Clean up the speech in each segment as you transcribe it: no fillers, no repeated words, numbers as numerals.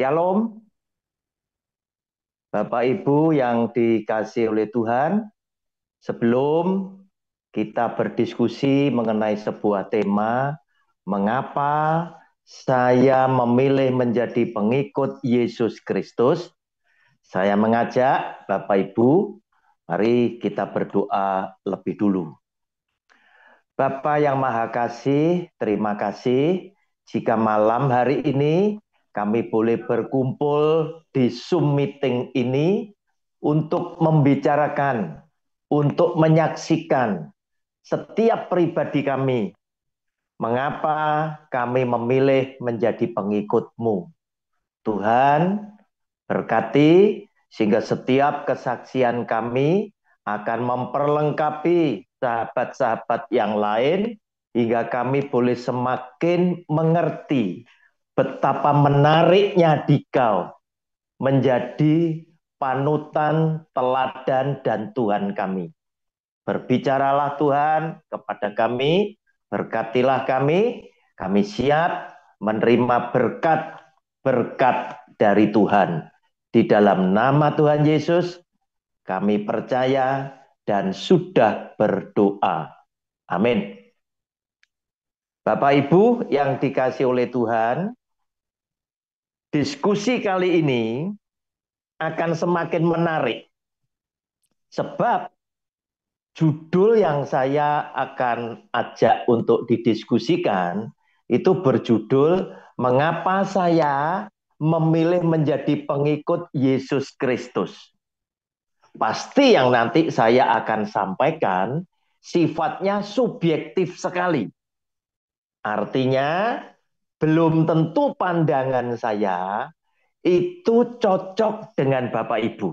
Shalom, Bapak Ibu yang dikasih oleh Tuhan. Sebelum kita berdiskusi mengenai sebuah tema, mengapa saya memilih menjadi pengikut Yesus Kristus, saya mengajak Bapak Ibu, mari kita berdoa lebih dulu. Bapa yang Maha Kasih, terima kasih jika malam hari ini kami boleh berkumpul di Zoom meeting ini untuk membicarakan, untuk menyaksikan setiap pribadi kami, mengapa kami memilih menjadi pengikut-Mu. Tuhan, berkati sehingga setiap kesaksian kami akan memperlengkapi sahabat-sahabat yang lain hingga kami boleh semakin mengerti betapa menariknya dikau menjadi panutan, teladan, dan Tuhan kami. Berbicaralah Tuhan kepada kami, berkatilah kami siap menerima berkat-berkat dari Tuhan. Di dalam nama Tuhan Yesus, kami percaya dan sudah berdoa. Amin. Bapak Ibu yang dikasih oleh Tuhan, diskusi kali ini akan semakin menarik. Sebab judul yang saya akan ajak untuk didiskusikan itu berjudul Mengapa Saya Memilih Menjadi Pengikut Yesus Kristus. Pasti yang nanti saya akan sampaikan sifatnya subjektif sekali. Artinya belum tentu pandangan saya itu cocok dengan Bapak Ibu.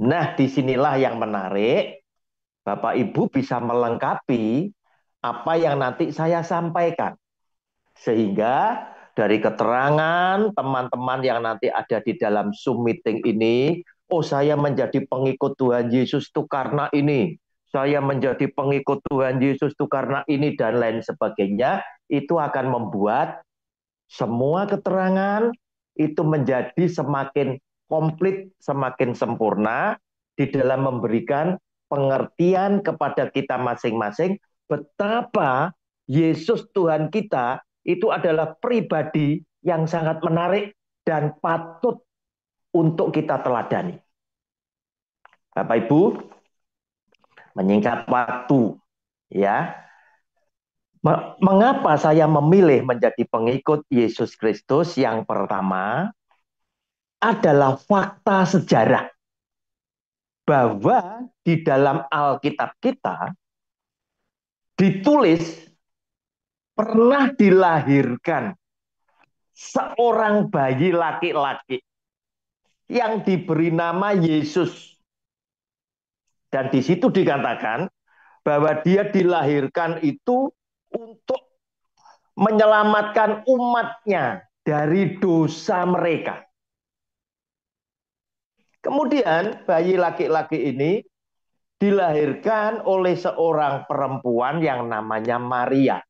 Nah, disinilah yang menarik. Bapak Ibu bisa melengkapi apa yang nanti saya sampaikan. Sehingga dari keterangan teman-teman yang nanti ada di dalam Zoom meeting ini, oh saya menjadi pengikut Tuhan Yesus itu karena ini. Saya menjadi pengikut Tuhan Yesus itu karena ini dan lain sebagainya. Itu akan membuat semua keterangan itu menjadi semakin komplit, semakin sempurna di dalam memberikan pengertian kepada kita masing-masing betapa Yesus Tuhan kita itu adalah pribadi yang sangat menarik dan patut untuk kita teladani. Bapak Ibu, menyingkat waktu ya. Mengapa saya memilih menjadi pengikut Yesus Kristus? Yang pertama adalah fakta sejarah bahwa di dalam Alkitab kita ditulis pernah dilahirkan seorang bayi laki-laki yang diberi nama Yesus. Dan di situ dikatakan bahwa dia dilahirkan itu untuk menyelamatkan umatnya dari dosa mereka. Kemudian bayi laki-laki ini dilahirkan oleh seorang perempuan yang namanya Maria.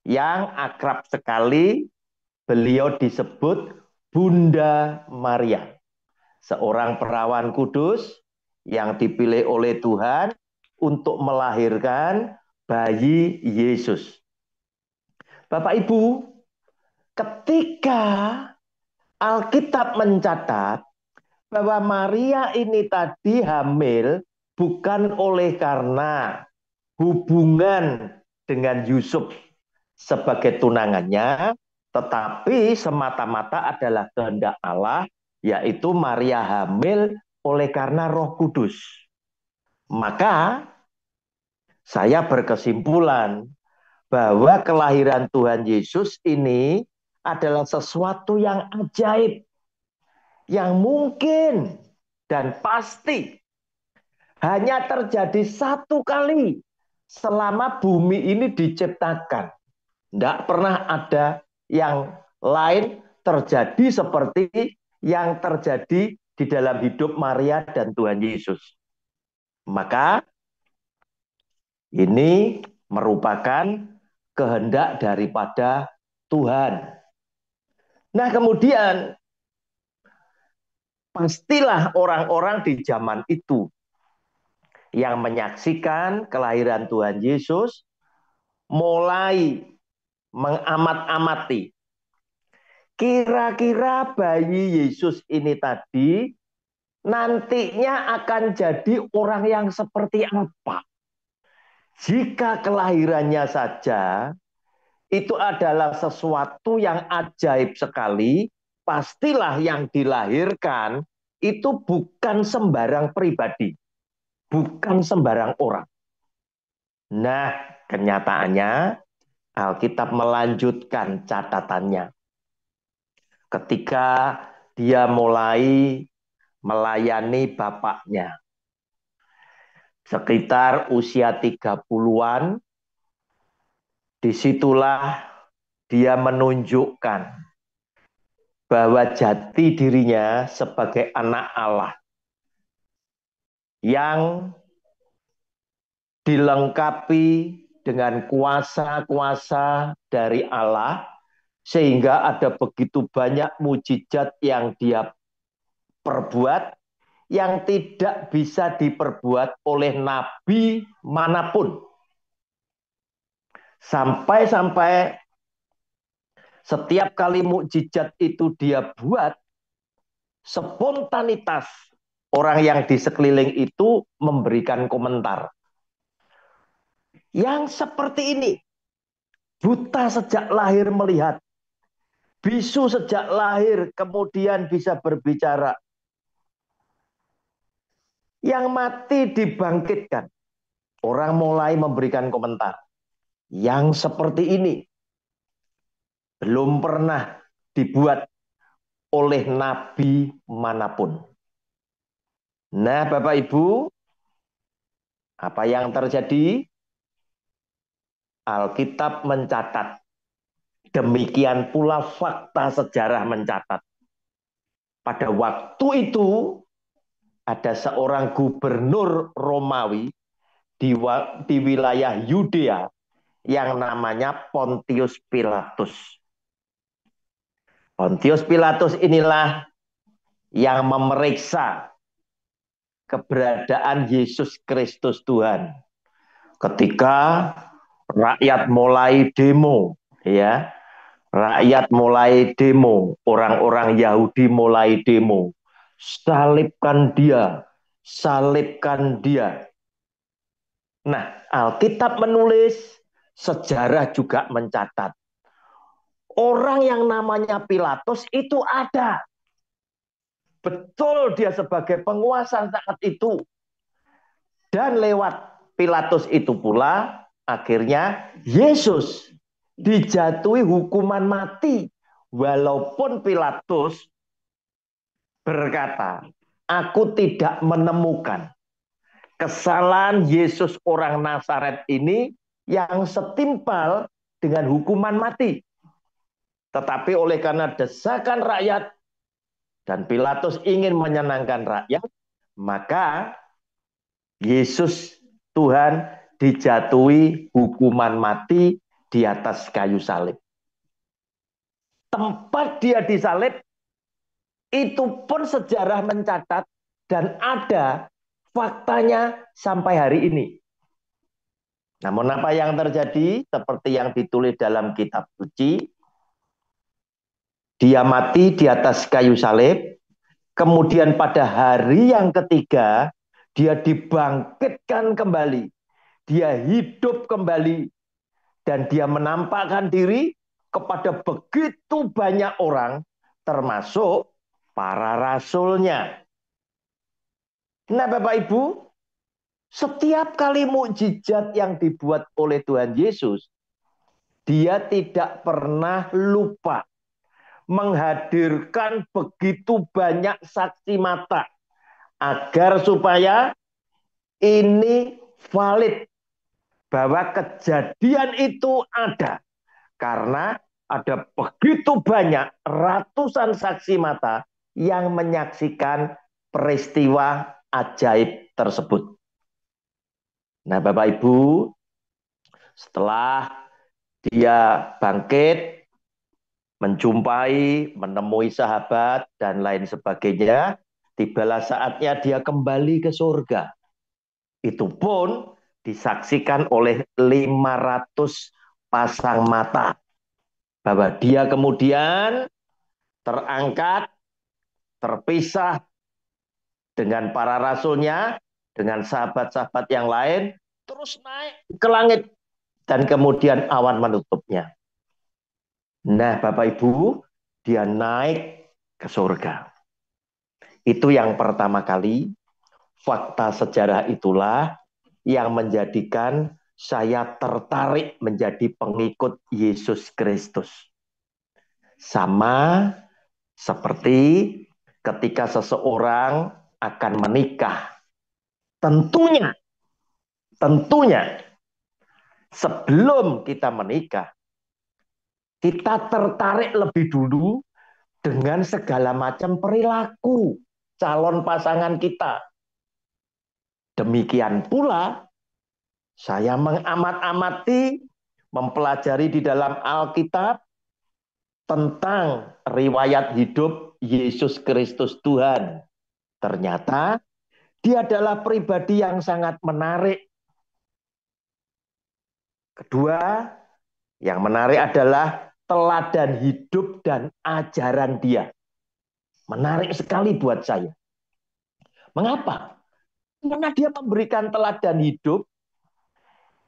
Yang akrab sekali beliau disebut Bunda Maria. Seorang perawan kudus yang dipilih oleh Tuhan untuk melahirkan bayi Yesus. Bapak Ibu, ketika Alkitab mencatat bahwa Maria ini tadi hamil bukan oleh karena hubungan dengan Yusuf sebagai tunangannya, tetapi semata-mata adalah kehendak Allah, yaitu Maria hamil oleh karena Roh Kudus. Maka saya berkesimpulan bahwa kelahiran Tuhan Yesus ini adalah sesuatu yang ajaib, yang mungkin dan pasti hanya terjadi satu kali selama bumi ini diciptakan. Tidak pernah ada yang lain terjadi seperti yang terjadi di dalam hidup Maria dan Tuhan Yesus. Maka ini merupakan kehendak daripada Tuhan. Nah, kemudian pastilah orang-orang di zaman itu yang menyaksikan kelahiran Tuhan Yesus mulai mengamat-amati. Kira-kira bayi Yesus ini tadi nantinya akan jadi orang yang seperti apa? Jika kelahirannya saja itu adalah sesuatu yang ajaib sekali, pastilah yang dilahirkan itu bukan sembarang pribadi, bukan sembarang orang. Nah, kenyataannya Alkitab melanjutkan catatannya. Ketika dia mulai melayani bapaknya, sekitar usia 30-an, disitulah dia menunjukkan bahwa jati dirinya sebagai anak Allah yang dilengkapi dengan kuasa-kuasa dari Allah, sehingga ada begitu banyak mujizat yang dia perbuat yang tidak bisa diperbuat oleh nabi manapun. Sampai-sampai setiap kali mukjizat itu dia buat, spontanitas orang yang di sekeliling itu memberikan komentar. Yang seperti ini, buta sejak lahir melihat, bisu sejak lahir kemudian bisa berbicara, yang mati dibangkitkan. Orang mulai memberikan komentar. Yang seperti ini belum pernah dibuat oleh nabi manapun. Nah, Bapak Ibu, apa yang terjadi? Alkitab mencatat. Demikian pula fakta sejarah mencatat. Pada waktu itu ada seorang gubernur Romawi di wilayah Yudea yang namanya Pontius Pilatus. Pontius Pilatus inilah yang memeriksa keberadaan Yesus Kristus Tuhan. Ketika rakyat mulai demo, ya, rakyat mulai demo, orang-orang Yahudi mulai demo, salibkan dia, salibkan dia. Nah, Alkitab menulis, sejarah juga mencatat. Orang yang namanya Pilatus itu ada. Betul dia sebagai penguasa saat itu. Dan lewat Pilatus itu pula, akhirnya Yesus dijatuhi hukuman mati. Walaupun Pilatus berkata, aku tidak menemukan kesalahan Yesus orang Nazaret ini yang setimpal dengan hukuman mati. Tetapi oleh karena desakan rakyat dan Pilatus ingin menyenangkan rakyat, maka Yesus Tuhan dijatuhi hukuman mati di atas kayu salib. Tempat dia disalib itu pun sejarah mencatat dan ada faktanya sampai hari ini. Namun apa yang terjadi seperti yang ditulis dalam kitab suci, dia mati di atas kayu salib, kemudian pada hari yang ketiga dia dibangkitkan kembali, dia hidup kembali, dan dia menampakkan diri kepada begitu banyak orang, termasuk para rasulnya. Nah, Bapak Ibu, setiap kali mukjizat yang dibuat oleh Tuhan Yesus, dia tidak pernah lupa menghadirkan begitu banyak saksi mata agar supaya ini valid bahwa kejadian itu ada. Karena ada begitu banyak ratusan saksi mata yang menyaksikan peristiwa ajaib tersebut. Nah, Bapak Ibu, setelah dia bangkit, menjumpai, menemui sahabat, dan lain sebagainya. Tibalah saatnya dia kembali ke surga. Itu pun disaksikan oleh 500 pasang mata. Bahwa dia kemudian terangkat, terpisah dengan para rasulnya, dengan sahabat-sahabat yang lain, terus naik ke langit, dan kemudian awan menutupnya. Nah, Bapak Ibu, dia naik ke surga. Itu yang pertama kali, fakta sejarah itulah yang menjadikan saya tertarik menjadi pengikut Yesus Kristus. Sama seperti ketika seseorang akan menikah. Tentunya sebelum kita menikah, kita tertarik lebih dulu dengan segala macam perilaku calon pasangan kita. Demikian pula saya mengamat-amati, mempelajari di dalam Alkitab tentang riwayat hidup Yesus Kristus Tuhan. Ternyata dia adalah pribadi yang sangat menarik. Kedua, yang menarik adalah teladan hidup dan ajaran dia. Menarik sekali buat saya. Mengapa? Karena dia memberikan teladan hidup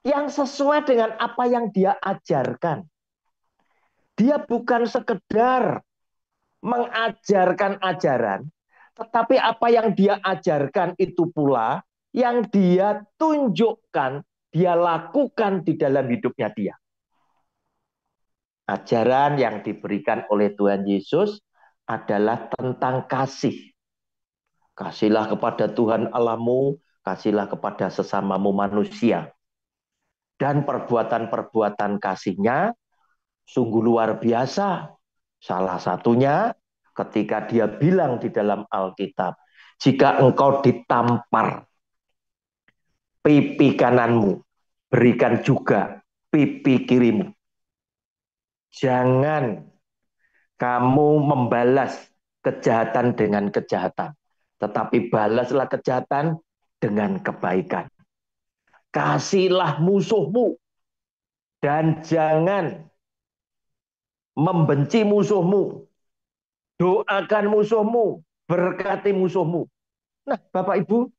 yang sesuai dengan apa yang dia ajarkan. Dia bukan sekedar mengajarkan ajaran, tetapi apa yang dia ajarkan itu pula yang dia tunjukkan, dia lakukan di dalam hidupnya dia. Ajaran yang diberikan oleh Tuhan Yesus adalah tentang kasih. Kasihlah kepada Tuhan Allahmu, kasihlah kepada sesamamu manusia. Dan perbuatan-perbuatan kasihnya sungguh luar biasa. Salah satunya ketika dia bilang di dalam Alkitab, jika engkau ditampar pipi kananmu, berikan juga pipi kirimu. Jangan kamu membalas kejahatan dengan kejahatan, tetapi balaslah kejahatan dengan kebaikan. Kasihlah musuhmu dan jangan membenci musuhmu. Doakan musuhmu, berkati musuhmu. Nah, Bapak Ibu,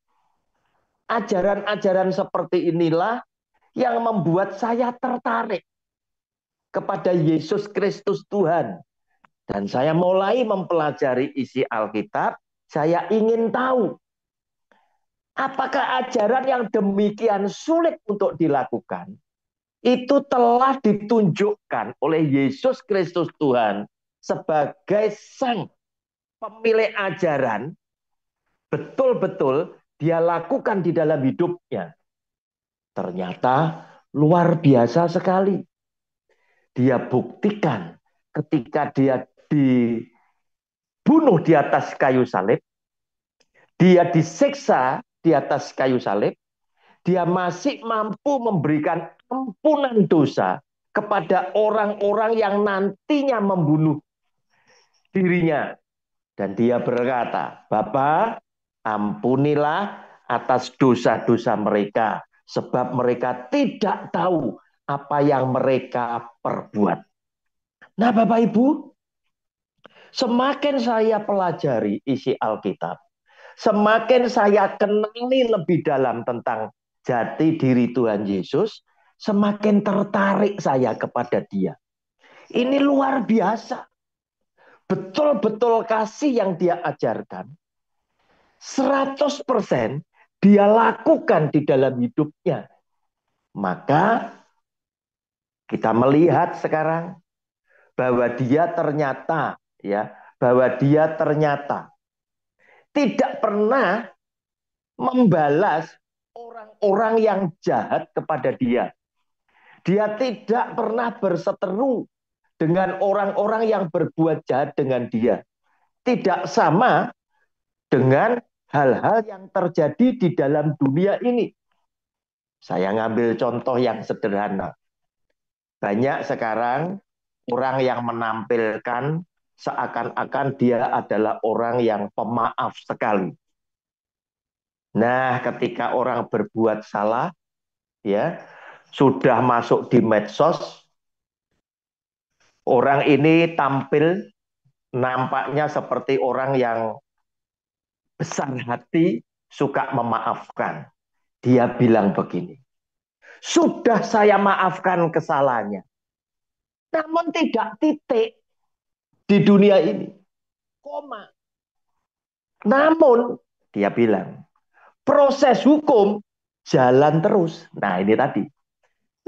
ajaran-ajaran seperti inilah yang membuat saya tertarik kepada Yesus Kristus Tuhan. Dan saya mulai mempelajari isi Alkitab, saya ingin tahu apakah ajaran yang demikian sulit untuk dilakukan itu telah ditunjukkan oleh Yesus Kristus Tuhan sebagai sang pemilik ajaran, betul-betul dia lakukan di dalam hidupnya. Ternyata luar biasa sekali. Dia buktikan ketika dia dibunuh di atas kayu salib, dia disiksa di atas kayu salib, dia masih mampu memberikan ampunan dosa kepada orang-orang yang nantinya membunuh dirinya. Dan dia berkata, Bapa, ampunilah atas dosa-dosa mereka, sebab mereka tidak tahu apa yang mereka perbuat. Nah, Bapak Ibu, semakin saya pelajari isi Alkitab, semakin saya kenali lebih dalam tentang jati diri Tuhan Yesus, semakin tertarik saya kepada dia. Ini luar biasa. Betul-betul kasih yang dia ajarkan, 100% dia lakukan di dalam hidupnya. Maka kita melihat sekarang bahwa dia ternyata tidak pernah membalas orang-orang yang jahat kepada dia. Dia tidak pernah berseteru dengan orang-orang yang berbuat jahat dengan dia. Tidak sama dengan hal-hal yang terjadi di dalam dunia ini. Saya ngambil contoh yang sederhana. Banyak sekarang orang yang menampilkan seakan-akan dia adalah orang yang pemaaf sekali. Nah, ketika orang berbuat salah, ya, sudah masuk di medsos, orang ini tampil nampaknya seperti orang yang besar hati, suka memaafkan. Dia bilang begini, sudah saya maafkan kesalahannya, namun tidak titik di dunia ini, koma. Namun, dia bilang, proses hukum jalan terus. Nah, ini tadi.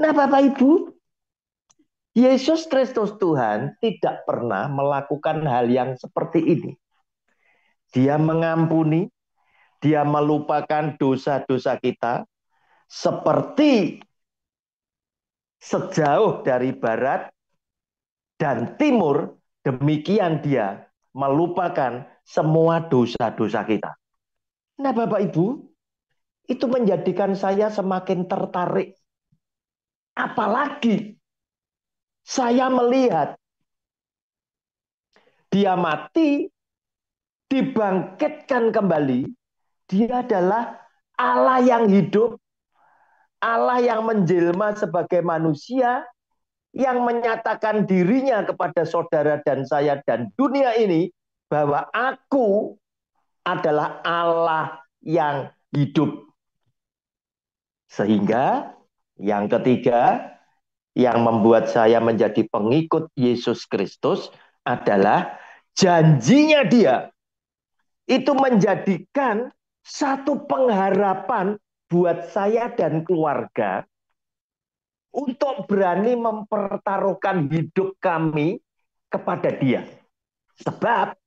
Nah, Bapak Ibu, Yesus Kristus Tuhan tidak pernah melakukan hal yang seperti ini. Dia mengampuni, dia melupakan dosa-dosa kita seperti sejauh dari barat dan timur, demikian dia melupakan semua dosa-dosa kita. Nah, Bapak Ibu, itu menjadikan saya semakin tertarik. Apalagi saya melihat dia mati, dibangkitkan kembali. Dia adalah Allah yang hidup, Allah yang menjelma sebagai manusia, yang menyatakan dirinya kepada saudara dan saya dan dunia ini bahwa aku adalah Allah yang hidup. Sehingga yang ketiga yang membuat saya menjadi pengikut Yesus Kristus adalah janjinya dia. Itu menjadikan satu pengharapan buat saya dan keluarga untuk berani mempertaruhkan hidup kami kepada dia. Sebab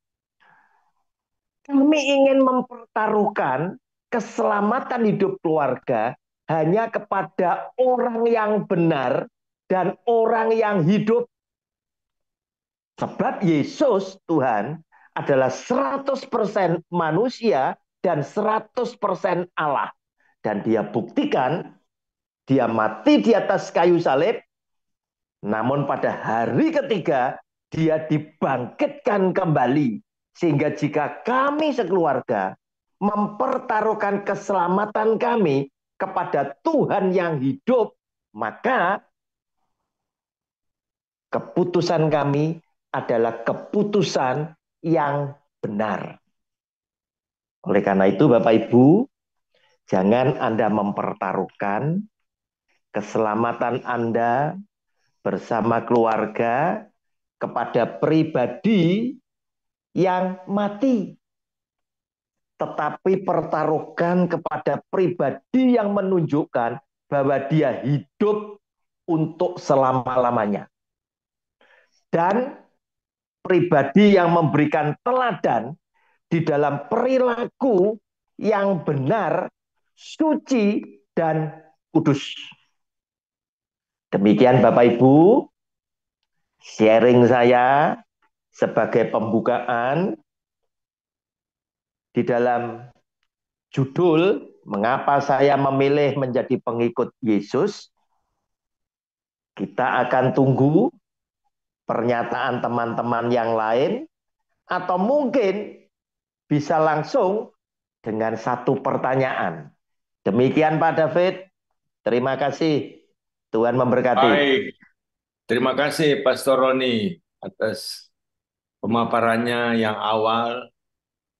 kami ingin mempertaruhkan keselamatan hidup keluarga hanya kepada orang yang benar dan orang yang hidup. Sebab Yesus Tuhan adalah 100% manusia dan 100% Allah. Dan dia buktikan, dia mati di atas kayu salib, namun pada hari ketiga, dia dibangkitkan kembali. Sehingga jika kami sekeluarga mempertaruhkan keselamatan kami kepada Tuhan yang hidup, maka keputusan kami adalah keputusan yang benar. Oleh karena itu, Bapak Ibu, jangan Anda mempertaruhkan keselamatan Anda bersama keluarga kepada pribadi yang mati. Tetapi pertaruhkan kepada pribadi yang menunjukkan bahwa dia hidup untuk selama-lamanya. Dan pribadi yang memberikan teladan di dalam perilaku yang benar, suci, dan kudus. Demikian Bapak Ibu, sharing saya sebagai pembukaan di dalam judul mengapa saya memilih menjadi pengikut Yesus. Kita akan tunggu pernyataan teman-teman yang lain atau mungkin bisa langsung dengan satu pertanyaan. Demikian Pak David. Terima kasih. Tuhan memberkati. Baik, terima kasih Pastor Roni atas pemaparannya yang awal.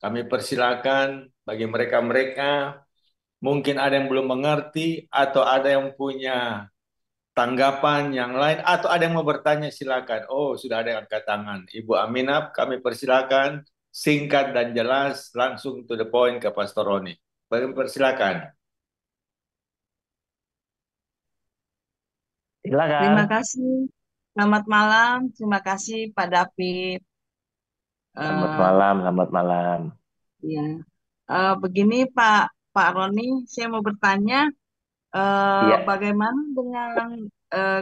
Kami persilakan bagi mereka-mereka mungkin ada yang belum mengerti atau ada yang punya tanggapan yang lain atau ada yang mau bertanya silakan. Oh, sudah ada yang angkat tangan. Ibu Aminah, kami persilakan singkat dan jelas langsung to the point ke Pastor Roni. Kami persilakan. Terima Silakan. kasih. Selamat malam. Terima kasih Pak David. Selamat Eh, malam, selamat malam. ya. Begini Pak Roni, saya mau bertanya, Iya. bagaimana dengan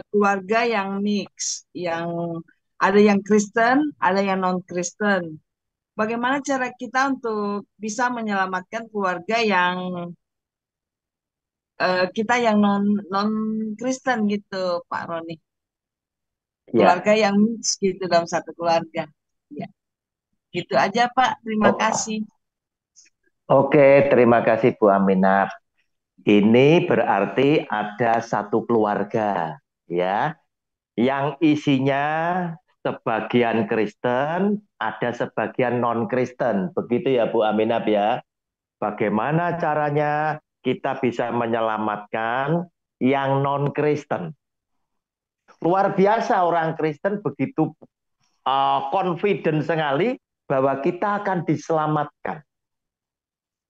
keluarga yang mix, yang ada yang Kristen, ada yang non Kristen. Bagaimana cara kita untuk bisa menyelamatkan keluarga yang kita yang non non Kristen gitu, Pak Roni? keluarga Ya, yang mix gitu dalam satu keluarga. Ya, gitu aja Pak. Terima oh, kasih. oke, terima kasih Bu Aminah. Ini berarti ada satu keluarga, ya, yang isinya sebagian Kristen, ada sebagian non-Kristen. Begitu ya Bu Aminah ya. Bagaimana caranya kita bisa menyelamatkan yang non-Kristen? Luar biasa orang Kristen begitu confident sekali bahwa kita akan diselamatkan.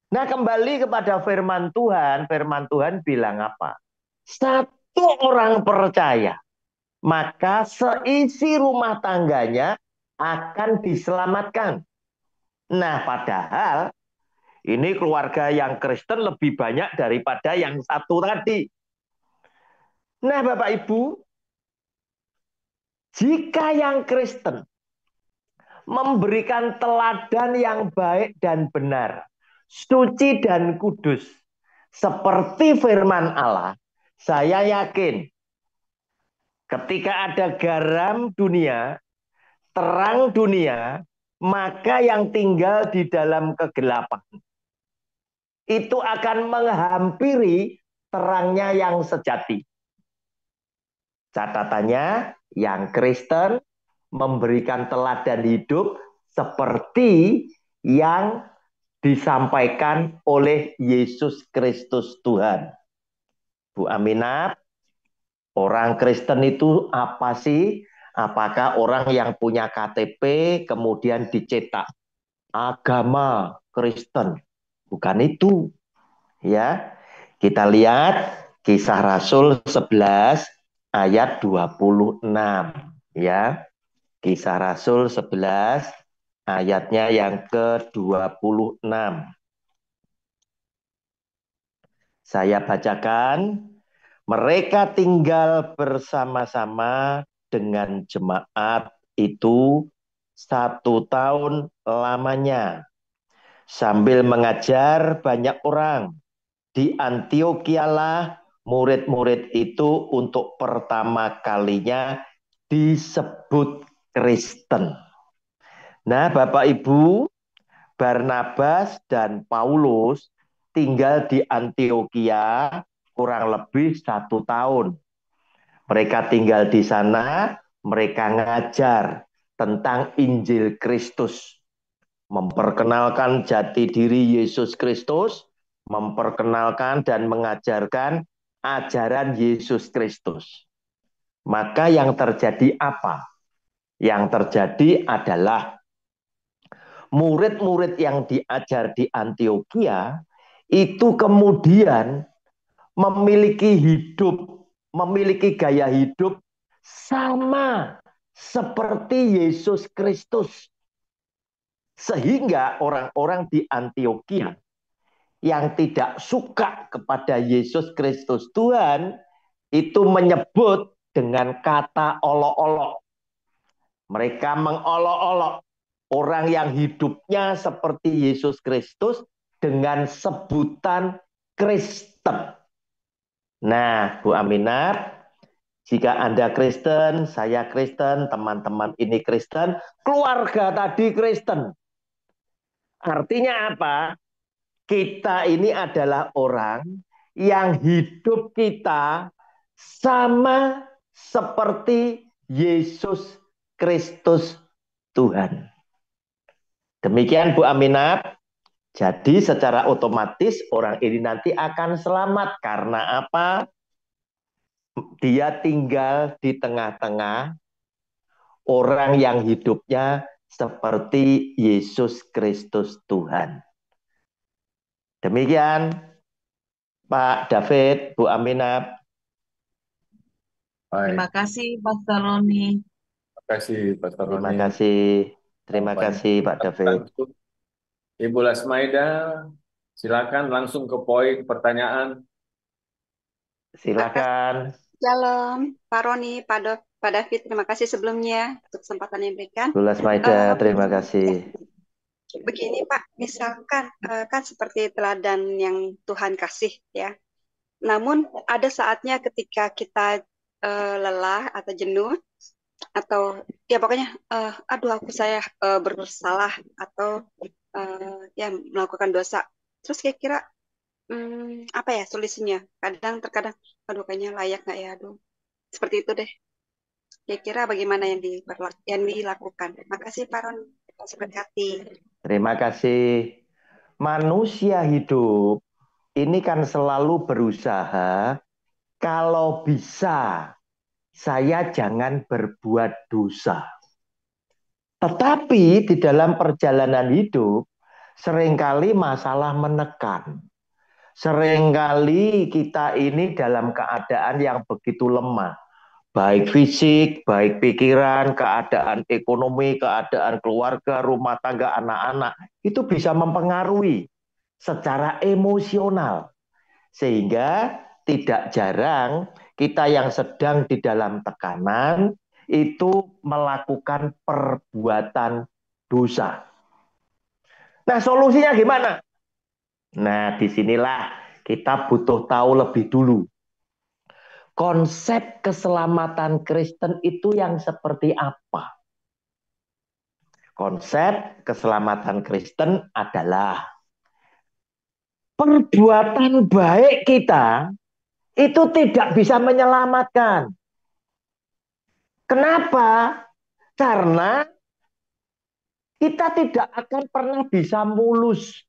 Nah, kembali kepada firman Tuhan bilang apa? Satu orang percaya, maka seisi rumah tangganya akan diselamatkan. Nah, padahal ini keluarga yang Kristen lebih banyak daripada yang satu tadi. Nah, Bapak Ibu, jika yang Kristen memberikan teladan yang baik dan benar, suci dan kudus, seperti firman Allah, saya yakin ketika ada garam dunia, terang dunia, maka yang tinggal di dalam kegelapan itu akan menghampiri terangnya yang sejati. Catatannya, yang Kristen memberikan teladan hidup seperti yang disampaikan oleh Yesus Kristus Tuhan. Bu Aminah, orang Kristen itu apa sih? Apakah orang yang punya KTP kemudian dicetak agama Kristen? Bukan itu, ya. Kita lihat Kisah Rasul 11 ayat 26, ya. Kisah Rasul 11 ayatnya yang ke-26. Saya bacakan, mereka tinggal bersama-sama dengan jemaat itu 1 tahun lamanya, sambil mengajar banyak orang. Di Antiochialah murid-murid itu untuk pertama kalinya disebut Kristen. Nah, Bapak Ibu, Barnabas dan Paulus tinggal di Antioquia kurang lebih 1 tahun. Mereka tinggal di sana, mereka ngajar tentang Injil Kristus, memperkenalkan jati diri Yesus Kristus, memperkenalkan dan mengajarkan ajaran Yesus Kristus. Maka yang terjadi apa? Yang terjadi adalah murid-murid yang diajar di Antioquia itu kemudian memiliki gaya hidup sama seperti Yesus Kristus. Sehingga orang-orang di Antioquia yang tidak suka kepada Yesus Kristus Tuhan itu menyebut dengan kata olok-olok. Mereka mengolok-olok orang yang hidupnya seperti Yesus Kristus dengan sebutan Kristen. Nah, Bu Aminat, jika Anda Kristen, saya Kristen, teman-teman ini Kristen, keluarga tadi Kristen. Artinya apa? Kita ini adalah orang yang hidup kita sama seperti Yesus Kristus Tuhan. Demikian Bu Aminat. Jadi secara otomatis orang ini nanti akan selamat. Karena apa? Dia tinggal di tengah-tengah orang yang hidupnya seperti Yesus Kristus Tuhan. Demikian Pak David, Bu Aminah. Terima Baik, kasih Pastor Roni. terima kasih Pastor Terima Roni. kasih. Terima Jawabannya. kasih Pak David. Langsung, Ibu Lasmaida, silakan langsung ke poin pertanyaan. Silakan. Shalom, Pak Roni, Pak David, terima kasih sebelumnya untuk kesempatan yang diberikan. Bu Lasmaida, terima kasih. Begini Pak, misalkan kan seperti teladan yang Tuhan kasih ya. Namun ada saatnya ketika kita lelah atau jenuh, atau ya pokoknya aduh saya bersalah atau ya melakukan dosa. Terus kira-kira apa ya solusinya? Terkadang aduh kayaknya layak nggak ya, aduh seperti itu deh. Kira-kira bagaimana yang dilakukan? Makasih Pak Ron, berkati. Terima kasih. Manusia hidup ini kan selalu berusaha, kalau bisa saya jangan berbuat dosa. Tetapi di dalam perjalanan hidup, seringkali masalah menekan. Seringkali kita ini dalam keadaan yang begitu lemah. Baik fisik, baik pikiran, keadaan ekonomi, keadaan keluarga, rumah tangga, anak-anak. Itu bisa mempengaruhi secara emosional. Sehingga tidak jarang kita yang sedang di dalam tekanan itu melakukan perbuatan dosa. Nah, solusinya gimana? Nah, disinilah kita butuh tahu lebih dulu. Konsep keselamatan Kristen itu yang seperti apa? Konsep keselamatan Kristen adalah perbuatan baik kita itu tidak bisa menyelamatkan. Kenapa? Karena kita tidak akan pernah bisa mulus.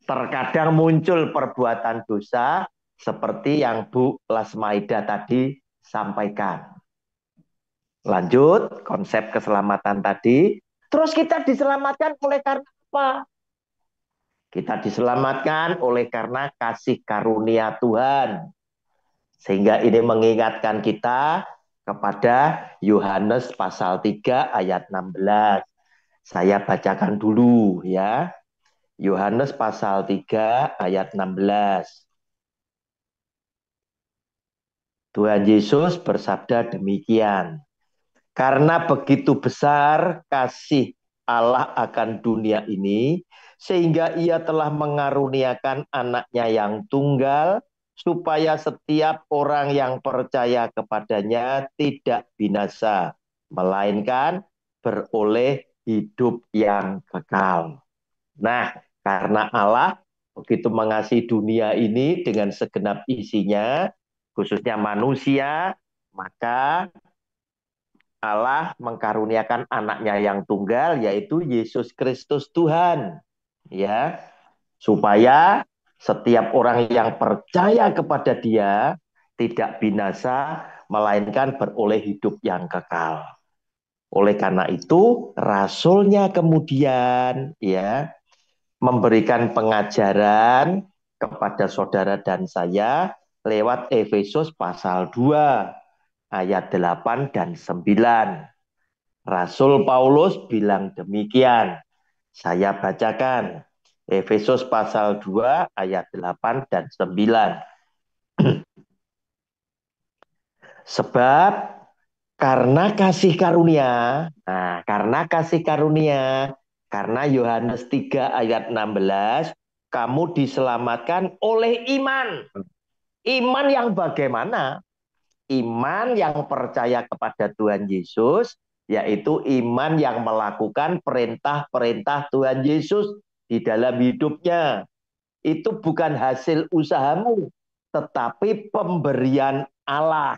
Terkadang muncul perbuatan dosa seperti yang Bu Lasmaida tadi sampaikan. Lanjut, konsep keselamatan tadi. Terus kita diselamatkan oleh karena apa? Kita diselamatkan oleh karena kasih karunia Tuhan. Sehingga ini mengingatkan kita kepada Yohanes pasal 3 ayat 16. Saya bacakan dulu ya. Yohanes pasal 3 ayat 16. Tuhan Yesus bersabda demikian. Karena begitu besar kasih Allah akan dunia ini, sehingga ia telah mengaruniakan anaknya yang tunggal, supaya setiap orang yang percaya kepadanya tidak binasa, melainkan beroleh hidup yang kekal. Nah, karena Allah begitu mengasihi dunia ini dengan segenap isinya, khususnya manusia, maka Allah mengkaruniakan anaknya yang tunggal, yaitu Yesus Kristus Tuhan. Ya, supaya setiap orang yang percaya kepada Dia tidak binasa, melainkan beroleh hidup yang kekal. Oleh karena itu, rasulnya kemudian ya memberikan pengajaran kepada saudara dan saya lewat Efesus pasal 2 ayat 8 dan 9. Rasul Paulus bilang demikian. Saya bacakan Efesus pasal 2 ayat 8 dan 9. Sebab karena kasih karunia, karena Yohanes 3 ayat 16, kamu diselamatkan oleh iman. Iman yang bagaimana? Iman yang percaya kepada Tuhan Yesus, yaitu iman yang melakukan perintah-perintah Tuhan Yesus di dalam hidupnya. Itu bukan hasil usahamu, tetapi pemberian Allah.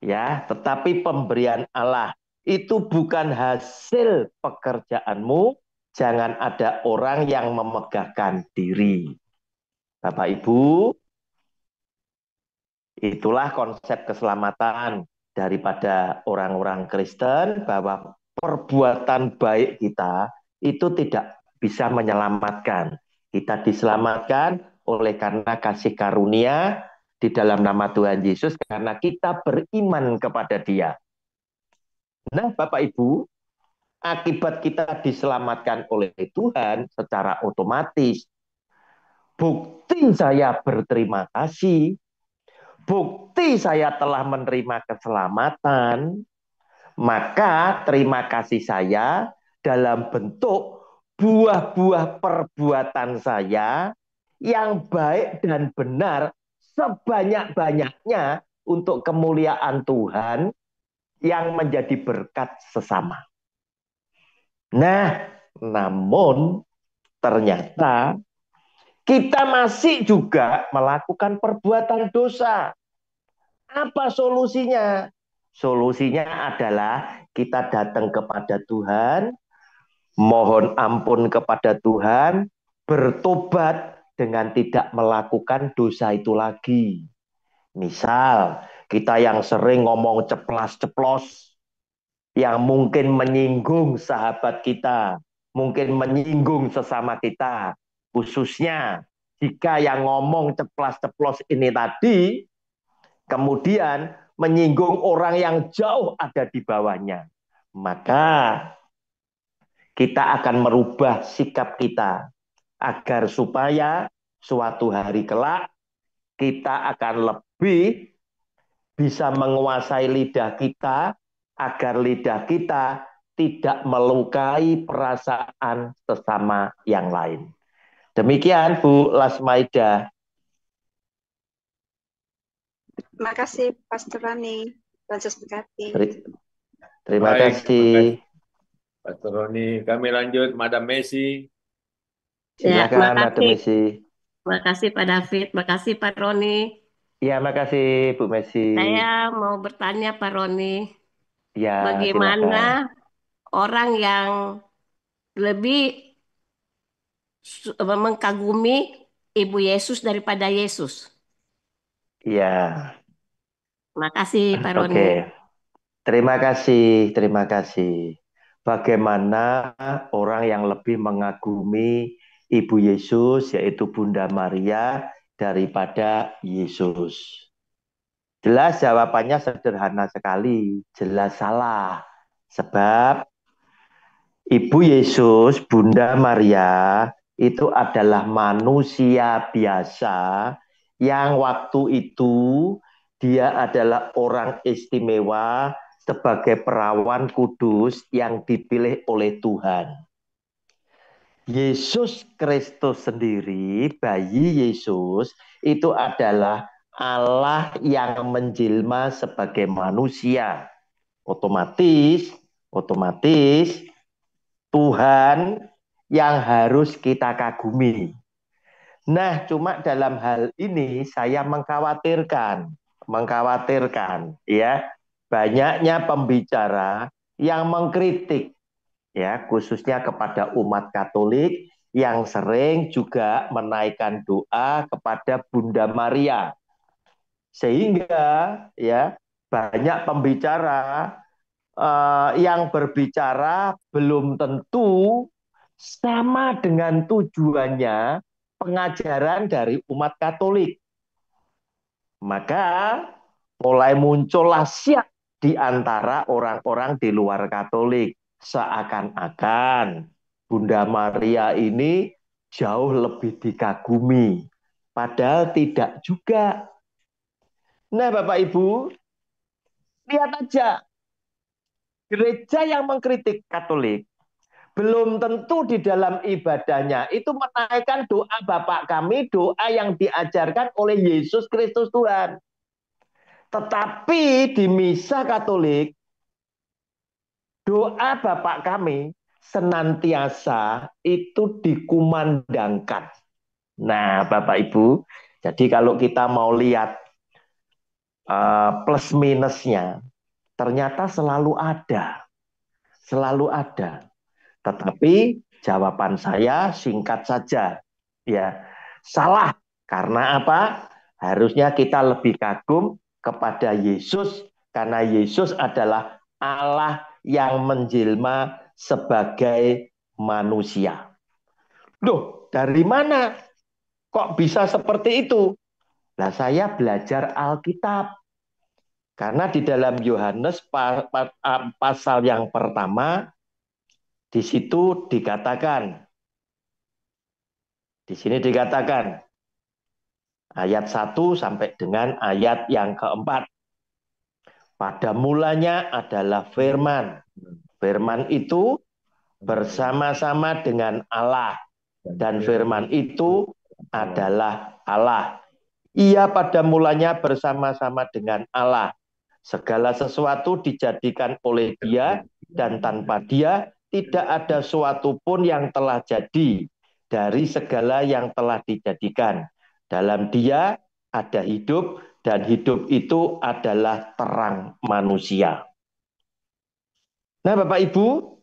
Ya, tetapi pemberian Allah itu bukan hasil pekerjaanmu. Jangan ada orang yang memegahkan diri. Bapak Ibu, itulah konsep keselamatan daripada orang-orang Kristen, bahwa perbuatan baik kita itu tidak bisa menyelamatkan. Kita diselamatkan oleh karena kasih karunia di dalam nama Tuhan Yesus, karena kita beriman kepada Dia. Nah, Bapak Ibu, akibat kita diselamatkan oleh Tuhan secara otomatis, bukti saya berterima kasih, bukti saya telah menerima keselamatan, maka terima kasih saya dalam bentuk buah-buah perbuatan saya yang baik dan benar sebanyak-banyaknya untuk kemuliaan Tuhan yang menjadi berkat sesama. Nah, namun ternyata kita masih juga melakukan perbuatan dosa. Apa solusinya? Solusinya adalah kita datang kepada Tuhan, mohon ampun kepada Tuhan, bertobat dengan tidak melakukan dosa itu lagi. Misal, kita yang sering ngomong ceplas-ceplos, yang mungkin menyinggung sahabat kita, mungkin menyinggung sesama kita, khususnya jika yang ngomong ceplas-ceplos ini tadi, kemudian menyinggung orang yang jauh ada di bawahnya, maka kita akan merubah sikap kita agar supaya suatu hari kelak kita akan lebih bisa menguasai lidah kita agar lidah kita tidak melukai perasaan sesama yang lain. Demikian Bu Lasmaida. Terima kasih Pastor Rani. Tuhan Yesus berkati. Terima Baik, kasih. Pastor Roni. Kami lanjut, Madam Messi. Ya, Silakan Madam Messi. terima kasih Pak David, terima kasih Pak Roni. Ya, makasih Bu Messi. Saya mau bertanya Pak Roni, Ya, bagaimana silakan. orang yang lebih mengagumi Ibu Yesus daripada Yesus? Ya, Terima kasih Pak Roni. oke. Terima kasih, terima kasih. Bagaimana orang yang lebih mengagumi Ibu Yesus, yaitu Bunda Maria, daripada Yesus? Jelas jawabannya sederhana sekali, jelas salah. Sebab Ibu Yesus, Bunda Maria, itu adalah manusia biasa yang waktu itu dia adalah orang istimewa sebagai perawan kudus yang dipilih oleh Tuhan. Yesus Kristus sendiri, bayi Yesus, itu adalah Allah yang menjelma sebagai manusia. Otomatis Tuhan yang harus kita kagumi. Nah, cuma dalam hal ini saya mengkhawatirkan ya, banyaknya pembicara yang mengkritik ya, khususnya kepada umat Katolik yang sering juga menaikkan doa kepada Bunda Maria. Sehingga ya banyak pembicara yang berbicara belum tentu sama dengan tujuannya pengajaran dari umat Katolik. Maka mulai muncullah siap di antara orang-orang di luar Katolik. Seakan-akan Bunda Maria ini jauh lebih dikagumi. Padahal tidak juga. Nah Bapak Ibu, lihat aja. Gereja yang mengkritik Katolik belum tentu di dalam ibadahnya itu menaikkan doa Bapa kami, doa yang diajarkan oleh Yesus Kristus Tuhan. Tetapi di misa Katolik, doa Bapa kami senantiasa itu dikumandangkan. Nah, Bapak Ibu, jadi kalau kita mau lihat plus minusnya, ternyata selalu ada. Selalu ada. Tetapi jawaban saya singkat saja. Ya, salah. Karena apa? Harusnya kita lebih kagum kepada Yesus karena Yesus adalah Allah yang menjelma sebagai manusia. Loh, dari mana kok bisa seperti itu? Nah, saya belajar Alkitab. Karena di dalam Yohanes pasal yang pertama, di situ dikatakan, di sini dikatakan, ayat 1 sampai dengan ayat yang keempat. Pada mulanya adalah firman. Firman itu bersama-sama dengan Allah. Dan firman itu adalah Allah. Ia pada mulanya bersama-sama dengan Allah. Segala sesuatu dijadikan oleh Dia, dan tanpa Dia tidak ada suatu pun yang telah jadi dari segala yang telah dijadikan. Dalam Dia ada hidup, dan hidup itu adalah terang manusia. Nah, Bapak Ibu,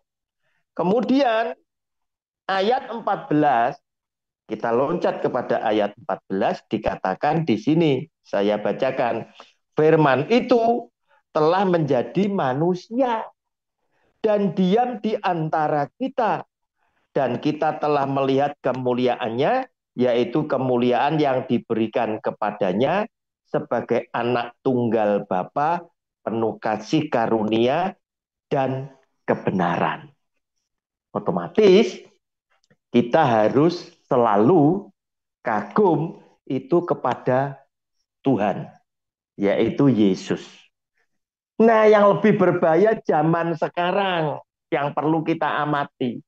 kemudian ayat 14, kita loncat kepada ayat 14, dikatakan di sini, saya bacakan, firman itu telah menjadi manusia dan diam di antara kita, dan kita telah melihat kemuliaannya, yaitu kemuliaan yang diberikan kepadanya sebagai anak tunggal Bapa, penuh kasih karunia dan kebenaran. Otomatis kita harus selalu kagum itu kepada Tuhan, yaitu Yesus. Nah, yang lebih berbahaya zaman sekarang yang perlu kita amati.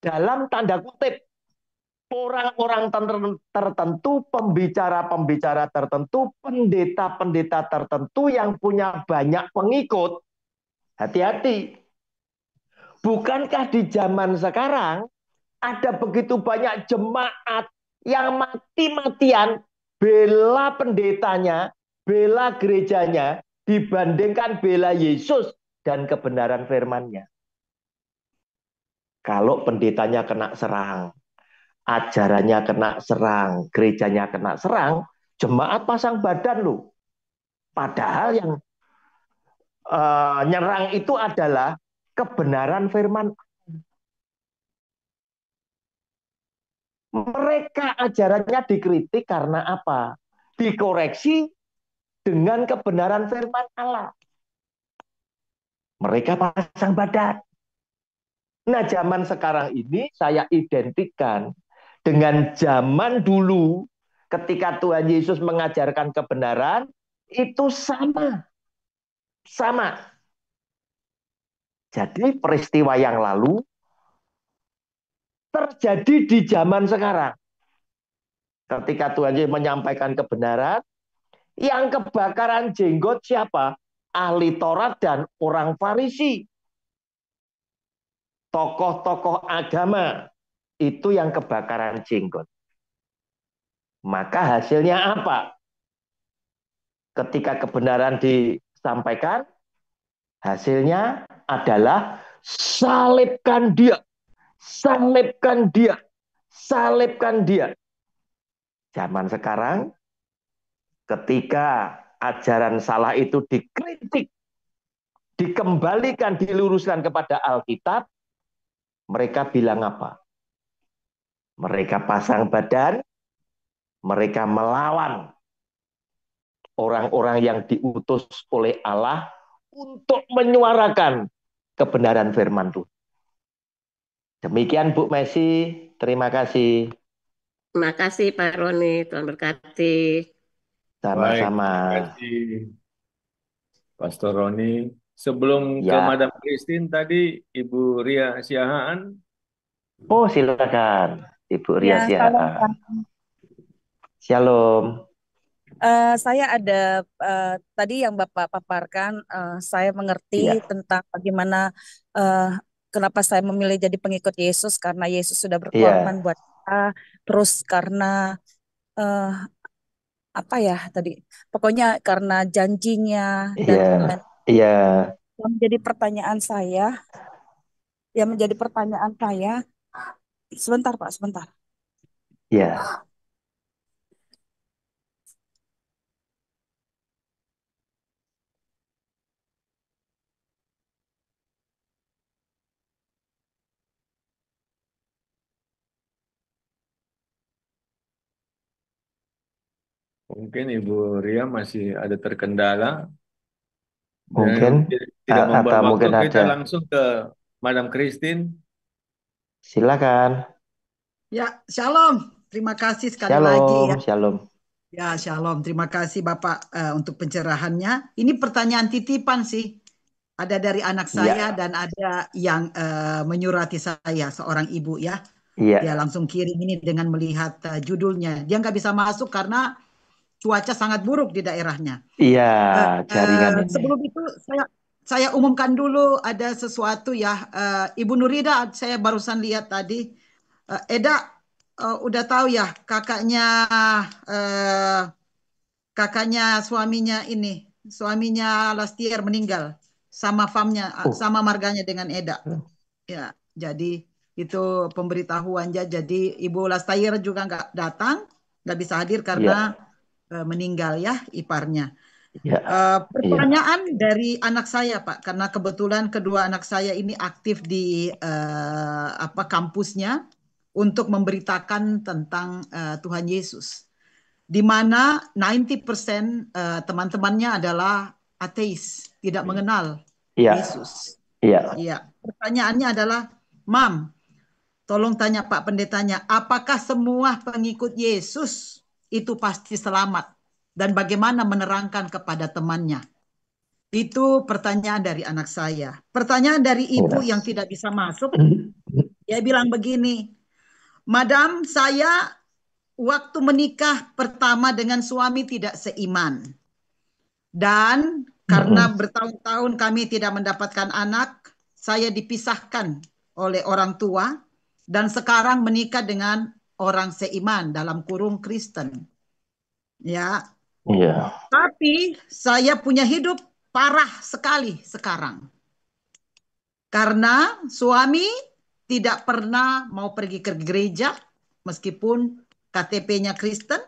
Dalam tanda kutip, orang-orang tertentu, pembicara-pembicara tertentu, pendeta-pendeta tertentu yang punya banyak pengikut, hati-hati. Bukankah di zaman sekarang ada begitu banyak jemaat yang mati-matian bela pendetanya, bela gerejanya, dibandingkan bela Yesus dan kebenaran firman-Nya. Kalau pendetanya kena serang, ajarannya kena serang, gerejanya kena serang, jemaat pasang badan loh. Padahal yang nyerang itu adalah kebenaran firman. Mereka ajarannya dikritik karena apa? Dikoreksi dengan kebenaran firman Allah. Mereka pasang badan. Nah, zaman sekarang ini saya identikan dengan zaman dulu ketika Tuhan Yesus mengajarkan kebenaran, itu sama. Sama. Jadi peristiwa yang lalu terjadi di zaman sekarang. Ketika Tuhan Yesus menyampaikan kebenaran, yang kebakaran jenggot siapa? Ahli Taurat dan orang Farisi. Tokoh-tokoh agama itu yang kebakaran jenggot. Maka hasilnya apa? Ketika kebenaran disampaikan, hasilnya adalah salibkan dia, salibkan dia, salibkan dia. Zaman sekarang, ketika ajaran salah itu dikritik, dikembalikan, diluruskan kepada Alkitab, mereka bilang apa? Mereka pasang badan, mereka melawan orang-orang yang diutus oleh Allah untuk menyuarakan kebenaran firman Tuhan. Demikian Bu Messi, terima kasih. Terima kasih Pak Roni, Tuhan berkati. Baik, Sama-sama. terima kasih Pastor Roni. Sebelum ke Ya. Madam Christine tadi, Ibu Ria Siahaan. Oh, silakan Ibu Ria Ya, Siahaan. Shalom. Saya ada tadi yang Bapak paparkan, saya mengerti Ya. tentang bagaimana kenapa saya memilih jadi pengikut Yesus, karena Yesus sudah berkorban buat kita, terus karena apa ya tadi, pokoknya karena janjinya dan lain-lain. Iya. Yang menjadi pertanyaan saya, sebentar Pak, sebentar. Ya. Mungkin Ibu Ria masih ada terkendala. Mungkin tidak membuat waktu, mungkin kita ada. langsung ke Madam Christine. Silakan. Ya, shalom. Terima kasih sekali Shalom, lagi ya. shalom. Ya, shalom. Terima kasih Bapak untuk pencerahannya. Ini pertanyaan titipan sih. Ada dari anak saya dan ada yang menyurati saya, seorang ibu ya. Iya. Dia langsung kirim ini dengan melihat judulnya. Dia nggak bisa masuk karena cuaca sangat buruk di daerahnya. Iya, jaringan ini. Sebelum itu saya umumkan dulu ada sesuatu ya. Ibu Nurida, saya barusan lihat tadi. Eda udah tahu ya kakaknya suaminya Lastier meninggal sama famnya, sama marganya dengan Eda. Ya, jadi itu pemberitahuan ya. Jadi Ibu Lastier juga nggak datang, nggak bisa hadir karena meninggal ya iparnya. Pertanyaan dari anak saya, Pak, karena kebetulan kedua anak saya ini aktif di kampusnya untuk memberitakan tentang Tuhan Yesus, di mana 90% teman-temannya adalah ateis, tidak mengenal Yesus. Iya. Pertanyaannya adalah, Mam, tolong tanya Pak Pendetanya, apakah semua pengikut Yesus itu pasti selamat? Dan bagaimana menerangkan kepada temannya? Itu pertanyaan dari anak saya. Pertanyaan dari ibu yang tidak bisa masuk, dia bilang begini, Madam, saya waktu menikah pertama dengan suami tidak seiman. Dan karena bertahun-tahun kami tidak mendapatkan anak, saya dipisahkan oleh orang tua dan sekarang menikah dengan orang seiman dalam kurung Kristen. Ya. Iya. Tapi saya punya hidup parah sekali sekarang. Karena suami tidak pernah mau pergi ke gereja meskipun KTP-nya Kristen.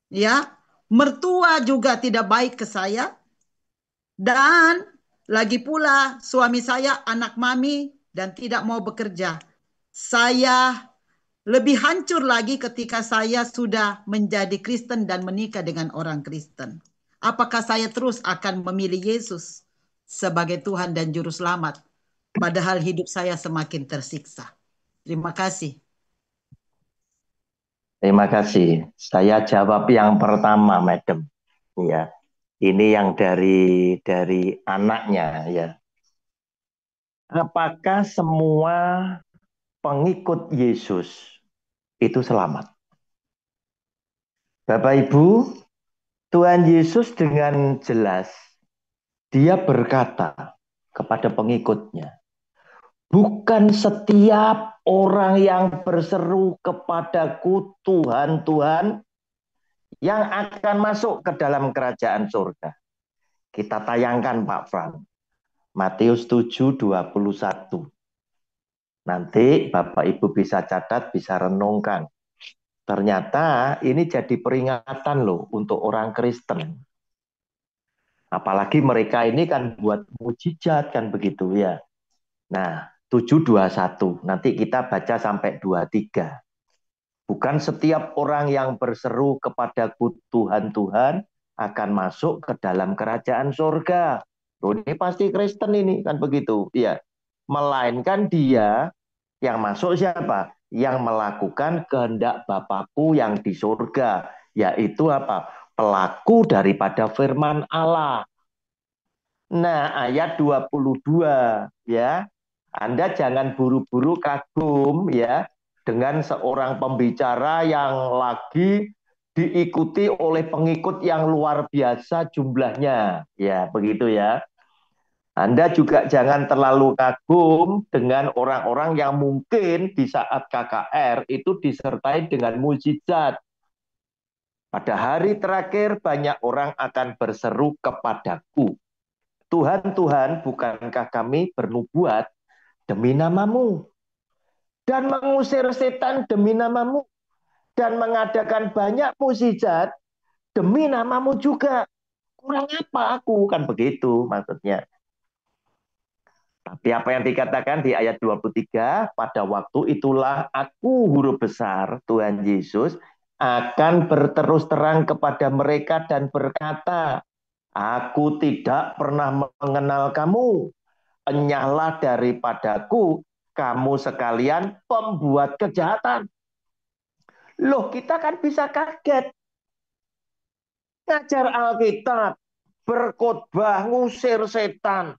Ya, mertua juga tidak baik ke saya. Dan lagi pula suami saya anak mami dan tidak mau bekerja. Saya lebih hancur lagi ketika saya sudah menjadi Kristen dan menikah dengan orang Kristen. Apakah saya terus akan memilih Yesus sebagai Tuhan dan Juru Selamat, padahal hidup saya semakin tersiksa? Terima kasih. Terima kasih. Saya jawab yang pertama, Madam. Ya, ini yang dari anaknya ya. Apakah semua pengikut Yesus itu selamat? Bapak Ibu, Tuhan Yesus dengan jelas dia berkata kepada pengikutnya, bukan setiap orang yang berseru kepadaku Tuhan, Tuhan, yang akan masuk ke dalam kerajaan surga. Kita tayangkan Pak Fran. Matius 7:21. Nanti Bapak Ibu bisa catat, bisa renungkan. Ternyata ini jadi peringatan loh untuk orang Kristen. Apalagi mereka ini kan buat mujizat kan begitu ya. Nah, 7:21. Nanti kita baca sampai 23. Bukan setiap orang yang berseru kepadaku Tuhan, Tuhan akan masuk ke dalam kerajaan surga. Loh, ini pasti Kristen ini kan begitu. Iya. Melainkan dia yang masuk siapa? Yang melakukan kehendak Bapakku yang di surga, yaitu apa? Pelaku daripada firman Allah. Nah, ayat 22 ya. Anda jangan buru-buru kagum ya dengan seorang pembicara yang lagi diikuti oleh pengikut yang luar biasa jumlahnya. Ya, begitu ya. Anda juga jangan terlalu kagum dengan orang-orang yang mungkin di saat KKR itu disertai dengan mujizat. Pada hari terakhir banyak orang akan berseru kepadaku. Tuhan, Tuhan, bukankah kami bernubuat demi namamu? Dan mengusir setan demi namamu? Dan mengadakan banyak mujizat demi namamu juga. Kurang apa aku? Kan begitu maksudnya. Tapi apa yang dikatakan di ayat 23, pada waktu itulah aku, huruf besar, Tuhan Yesus, akan berterus terang kepada mereka dan berkata, aku tidak pernah mengenal kamu, enyahlah daripadaku, kamu sekalian pembuat kejahatan. Loh, kita kan bisa kaget. Ngajar Alkitab, berkhotbah, ngusir setan.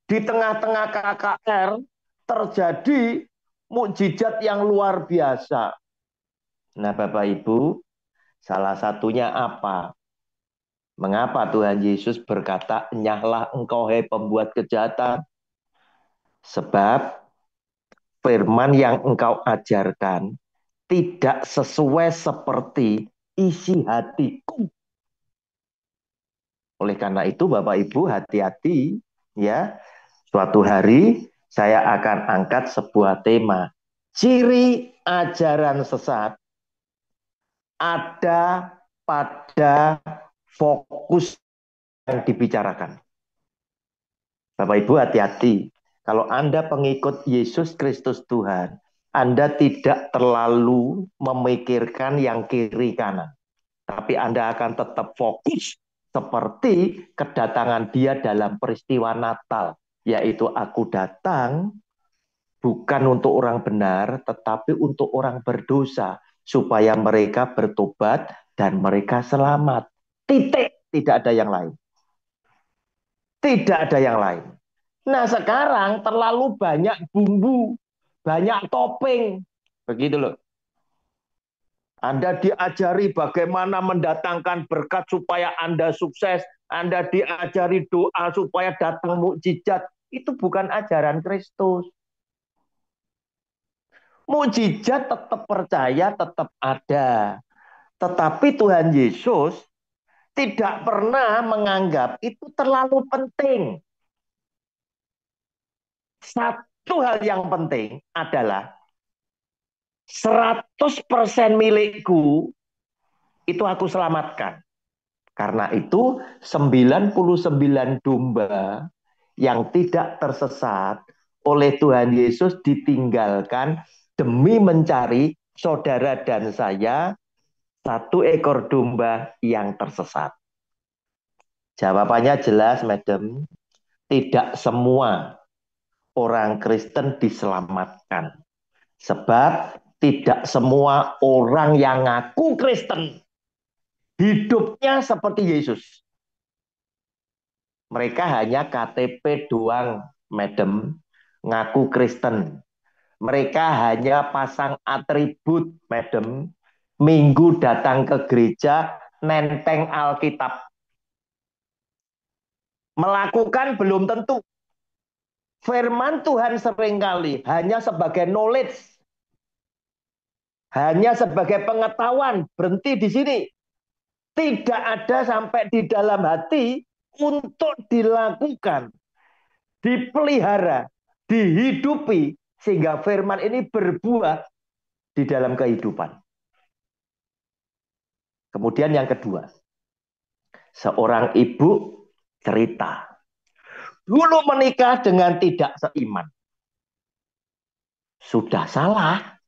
Di tengah-tengah KKR terjadi mukjizat yang luar biasa. Nah, Bapak Ibu, salah satunya apa? Mengapa Tuhan Yesus berkata, "Enyahlah engkau hai pembuat kejahatan"? Sebab firman yang engkau ajarkan tidak sesuai seperti isi hatiku. Oleh karena itu Bapak Ibu hati-hati ya. Suatu hari saya akan angkat sebuah tema. Ciri ajaran sesat ada pada fokus yang dibicarakan. Bapak Ibu hati-hati. Kalau Anda pengikut Yesus Kristus Tuhan, Anda tidak terlalu memikirkan yang kiri kanan. Tapi Anda akan tetap fokus seperti kedatangan Dia dalam peristiwa Natal. Yaitu aku datang bukan untuk orang benar, tetapi untuk orang berdosa. Supaya mereka bertobat dan mereka selamat. Titik, tidak ada yang lain. Tidak ada yang lain. Nah sekarang terlalu banyak bumbu, banyak topping. Begitu loh. Anda diajari bagaimana mendatangkan berkat supaya Anda sukses. Anda diajari doa supaya datang mukjizat. Itu bukan ajaran Kristus. Mukjizat tetap percaya, tetap ada. Tetapi Tuhan Yesus tidak pernah menganggap itu terlalu penting. Satu hal yang penting adalah 100% milikku itu aku selamatkan. Karena itu 99 domba yang tidak tersesat oleh Tuhan Yesus ditinggalkan demi mencari saudara dan saya 1 ekor domba yang tersesat. Jawabannya jelas, Madam. Tidak semua orang Kristen diselamatkan. Sebab tidak semua orang yang ngaku Kristen hidupnya seperti Yesus. Mereka hanya KTP doang, Madam, ngaku Kristen. Mereka hanya pasang atribut, Madam, minggu datang ke gereja, nenteng Alkitab. Melakukan belum tentu. Firman Tuhan seringkali hanya sebagai knowledge, hanya sebagai pengetahuan, berhenti di sini. Tidak ada sampai di dalam hati untuk dilakukan, dipelihara, dihidupi, sehingga firman ini berbuah di dalam kehidupan. Kemudian yang kedua, seorang ibu cerita, dulu menikah dengan tidak seiman. Sudah salah.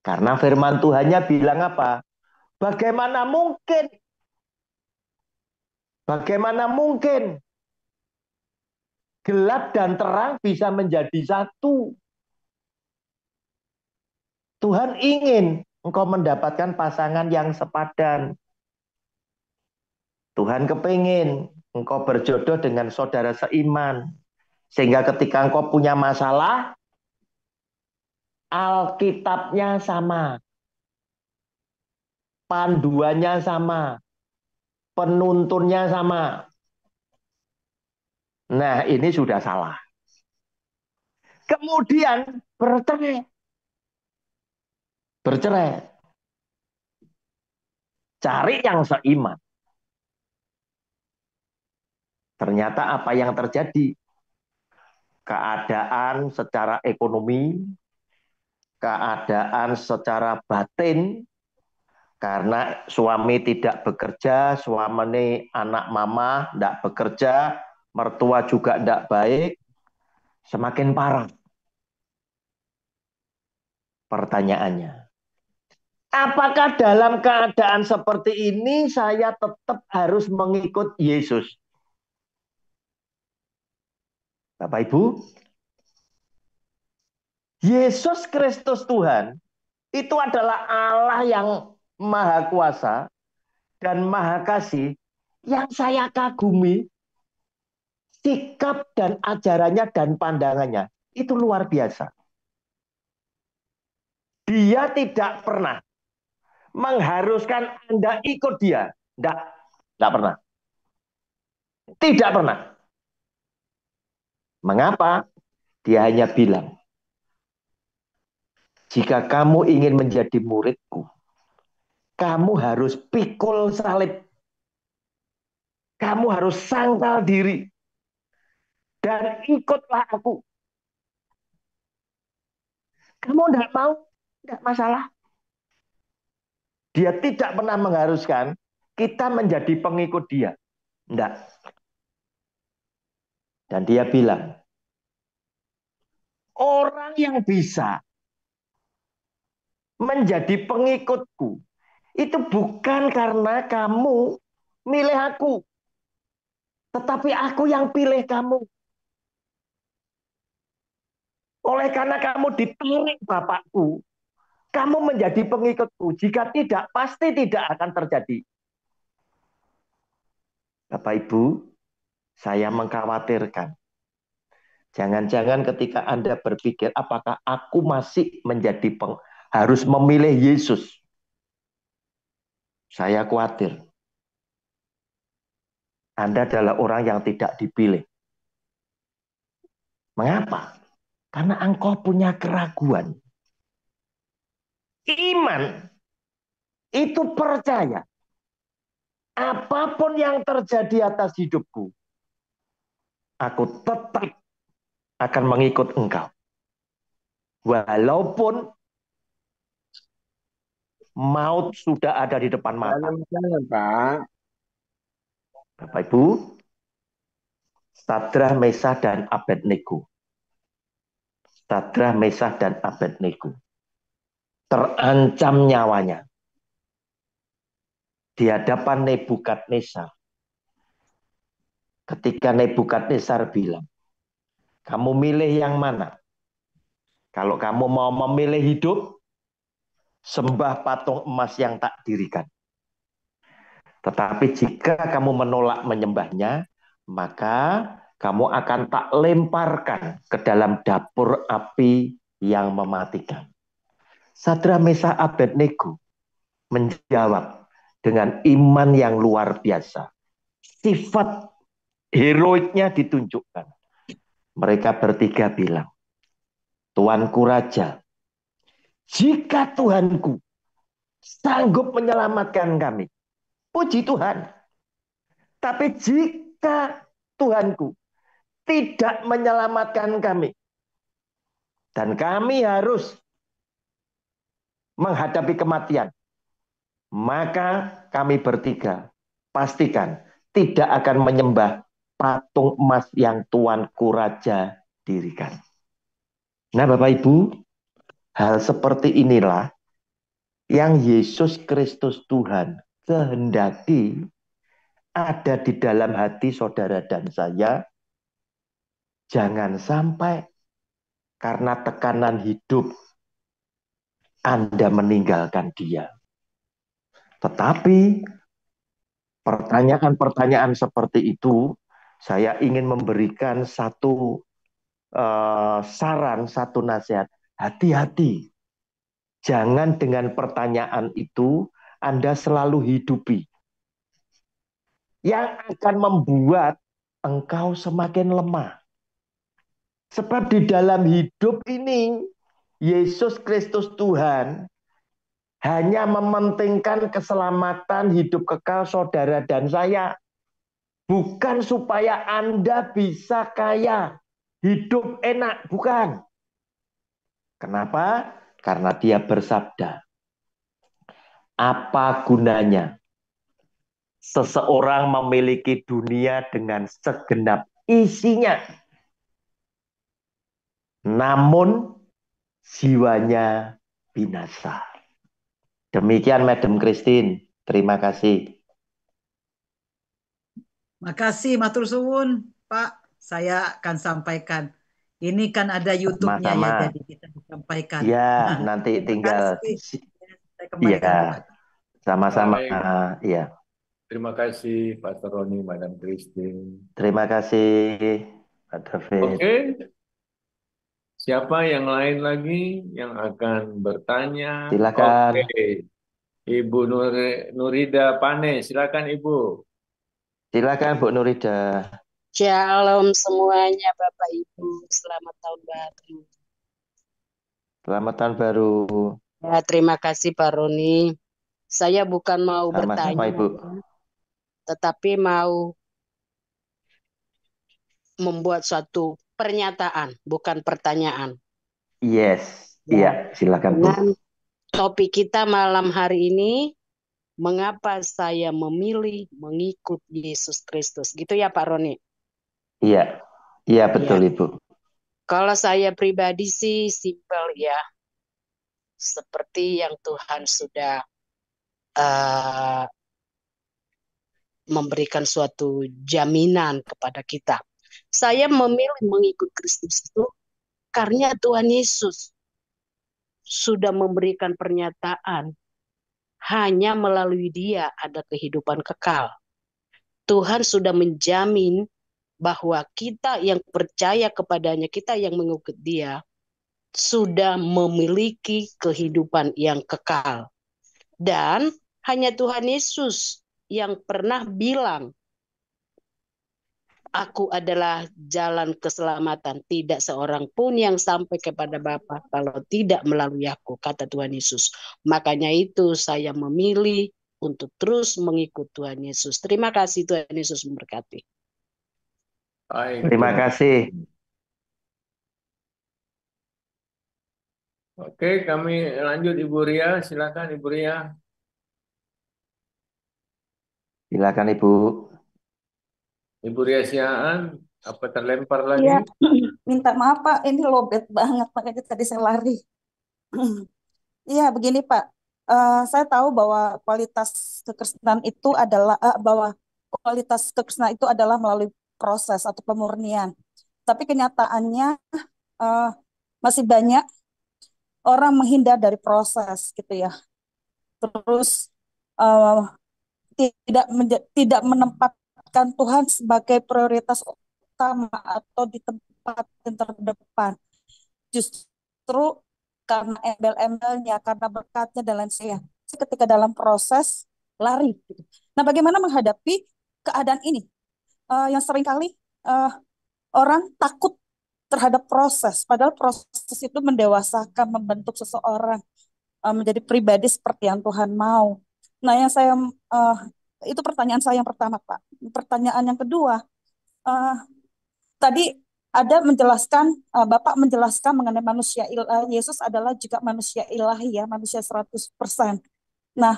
Karena firman Tuhannya bilang apa? Bagaimana mungkin? Bagaimana mungkin gelap dan terang bisa menjadi satu? Tuhan ingin engkau mendapatkan pasangan yang sepadan. Tuhan kepingin engkau berjodoh dengan saudara seiman. Sehingga ketika engkau punya masalah, Alkitabnya sama. Panduannya sama. Penuntunnya sama. Nah, ini sudah salah. Kemudian bercerai. Bercerai. Cari yang seiman. Ternyata apa yang terjadi? Keadaan secara ekonomi, keadaan secara batin, karena suami tidak bekerja, suami anak mama tidak bekerja, mertua juga tidak baik, semakin parah. Pertanyaannya, apakah dalam keadaan seperti ini saya tetap harus mengikut Yesus? Bapak Ibu, Yesus Kristus Tuhan itu adalah Allah yang Maha Kuasa dan Maha Kasih yang saya kagumi. Sikap dan ajarannya dan pandangannya itu luar biasa. Dia tidak pernah mengharuskan Anda ikut dia. Tidak pernah. Tidak pernah. Mengapa? Dia hanya bilang, jika kamu ingin menjadi muridku, kamu harus pikul salib. Kamu harus sangkal diri. Dan ikutlah aku. Kamu tidak mau? Tidak masalah. Dia tidak pernah mengharuskan kita menjadi pengikut dia. Tidak. Dan dia bilang, orang yang bisa menjadi pengikutku, itu bukan karena kamu milih aku, tetapi aku yang pilih kamu. Oleh karena kamu ditarik Bapakku, kamu menjadi pengikutku. Jika tidak, pasti tidak akan terjadi. Bapak Ibu, saya mengkhawatirkan. Jangan-jangan ketika Anda berpikir, apakah aku masih menjadi harus memilih Yesus? Saya khawatir. Anda adalah orang yang tidak dipilih. Mengapa? Karena engkau punya keraguan. Iman itu percaya. Apapun yang terjadi atas hidupku, aku tetap akan mengikut engkau. Walaupun maut sudah ada di depan mata. Pak. Bapak Ibu, Sadrah, Mesah, dan Abednego. Sadrah, Mesah, dan Abednego terancam nyawanya di hadapan Nebukadnezar. Ketika Nebukadnezar bilang, kamu milih yang mana? Kalau kamu mau memilih hidup, sembah patung emas yang tak dirikan. Tetapi jika kamu menolak menyembahnya, maka kamu akan tak lemparkan ke dalam dapur api yang mematikan. Sadrah, Mesah, Abednego menjawab dengan iman yang luar biasa. Sifat heroiknya ditunjukkan. Mereka bertiga bilang, Tuanku Raja, jika Tuhanku sanggup menyelamatkan kami, puji Tuhan. Tapi jika Tuhanku tidak menyelamatkan kami, dan kami harus menghadapi kematian, maka kami bertiga pastikan tidak akan menyembah patung emas yang Tuanku Raja dirikan. Nah Bapak Ibu, hal seperti inilah yang Yesus Kristus Tuhan kehendaki ada di dalam hati saudara dan saya. Jangan sampai karena tekanan hidup Anda meninggalkan dia. Tetapi pertanyaan-pertanyaan seperti itu, saya ingin memberikan satu saran, satu nasihat. Hati-hati. Jangan dengan pertanyaan itu Anda selalu hidupi. Yang akan membuat engkau semakin lemah. Sebab di dalam hidup ini, Yesus Kristus Tuhan hanya mementingkan keselamatan hidup kekal saudara dan saya. Bukan supaya Anda bisa kaya, hidup enak, bukan. Kenapa? Karena dia bersabda, apa gunanya seseorang memiliki dunia dengan segenap isinya, namun jiwanya binasa. Demikian Madam Christine. Terima kasih. Makasih matur suwun, Pak. Saya akan sampaikan. Ini kan ada YouTube-nya ya, jadi kita sampaikan. Ya, nanti tinggal. Saya kembalikan ke Pak. Sama-sama. Ya. Terima kasih Pastor Roni, Madam Christine. Terima kasih Pak David. Oke. Siapa yang lain lagi yang akan bertanya? Silakan. Oke, Ibu Nurida Pane, silakan Ibu. Silakan Bu Nurida. Shalom semuanya Bapak Ibu, selamat tahun baru. Selamat tahun baru. Ya, terima kasih Pak Roni. Saya bukan mau Sama-sama bertanya, Ibu. tetapi mau membuat suatu pernyataan, bukan pertanyaan. Yes, Ya, iya, silakan Bu. dengan topik kita malam hari ini, mengapa saya memilih mengikut Yesus Kristus. Gitu ya Pak Roni? Iya, iya betul Ya. Ibu. Kalau saya pribadi sih simpel ya. Seperti yang Tuhan sudah memberikan suatu jaminan kepada kita. Saya memilih mengikut Kristus itu karena Tuhan Yesus sudah memberikan pernyataan hanya melalui Dia ada kehidupan kekal. Tuhan sudah menjamin bahwa kita yang percaya kepadanya, kita yang mengikut Dia, sudah memiliki kehidupan yang kekal. Dan hanya Tuhan Yesus yang pernah bilang, aku adalah jalan keselamatan. Tidak seorang pun yang sampai kepada Bapa kalau tidak melalui aku, kata Tuhan Yesus. Makanya itu saya memilih untuk terus mengikut Tuhan Yesus. Terima kasih, Tuhan Yesus memberkati. Baik, Terima kasih. Oke, kami lanjut Ibu Ria. Silakan Ibu Ria. Silakan Ibu. Ibu Ria Siaan, apa terlempar lagi? Iya, minta maaf Pak, ini lobet banget, makanya tadi saya lari. Iya, begini Pak, saya tahu bahwa kualitas kekristenan itu adalah melalui proses atau pemurnian. Tapi kenyataannya masih banyak orang menghindar dari proses gitu ya. Terus uh, tidak menempatkan Tuhan sebagai prioritas utama atau di tempat yang terdepan. Justru karena embel-embelnya, karena berkatnya dan lain sebagainya. Ketika dalam proses lari. Gitu. Nah, bagaimana menghadapi keadaan ini? Yang seringkali orang takut terhadap proses, padahal proses itu mendewasakan, membentuk seseorang menjadi pribadi seperti yang Tuhan mau. Nah, itu pertanyaan saya yang pertama, Pak. Pertanyaan yang kedua, tadi ada Bapak menjelaskan mengenai manusia ilahi. Yesus adalah juga manusia ilahi ya, manusia 100%. Nah,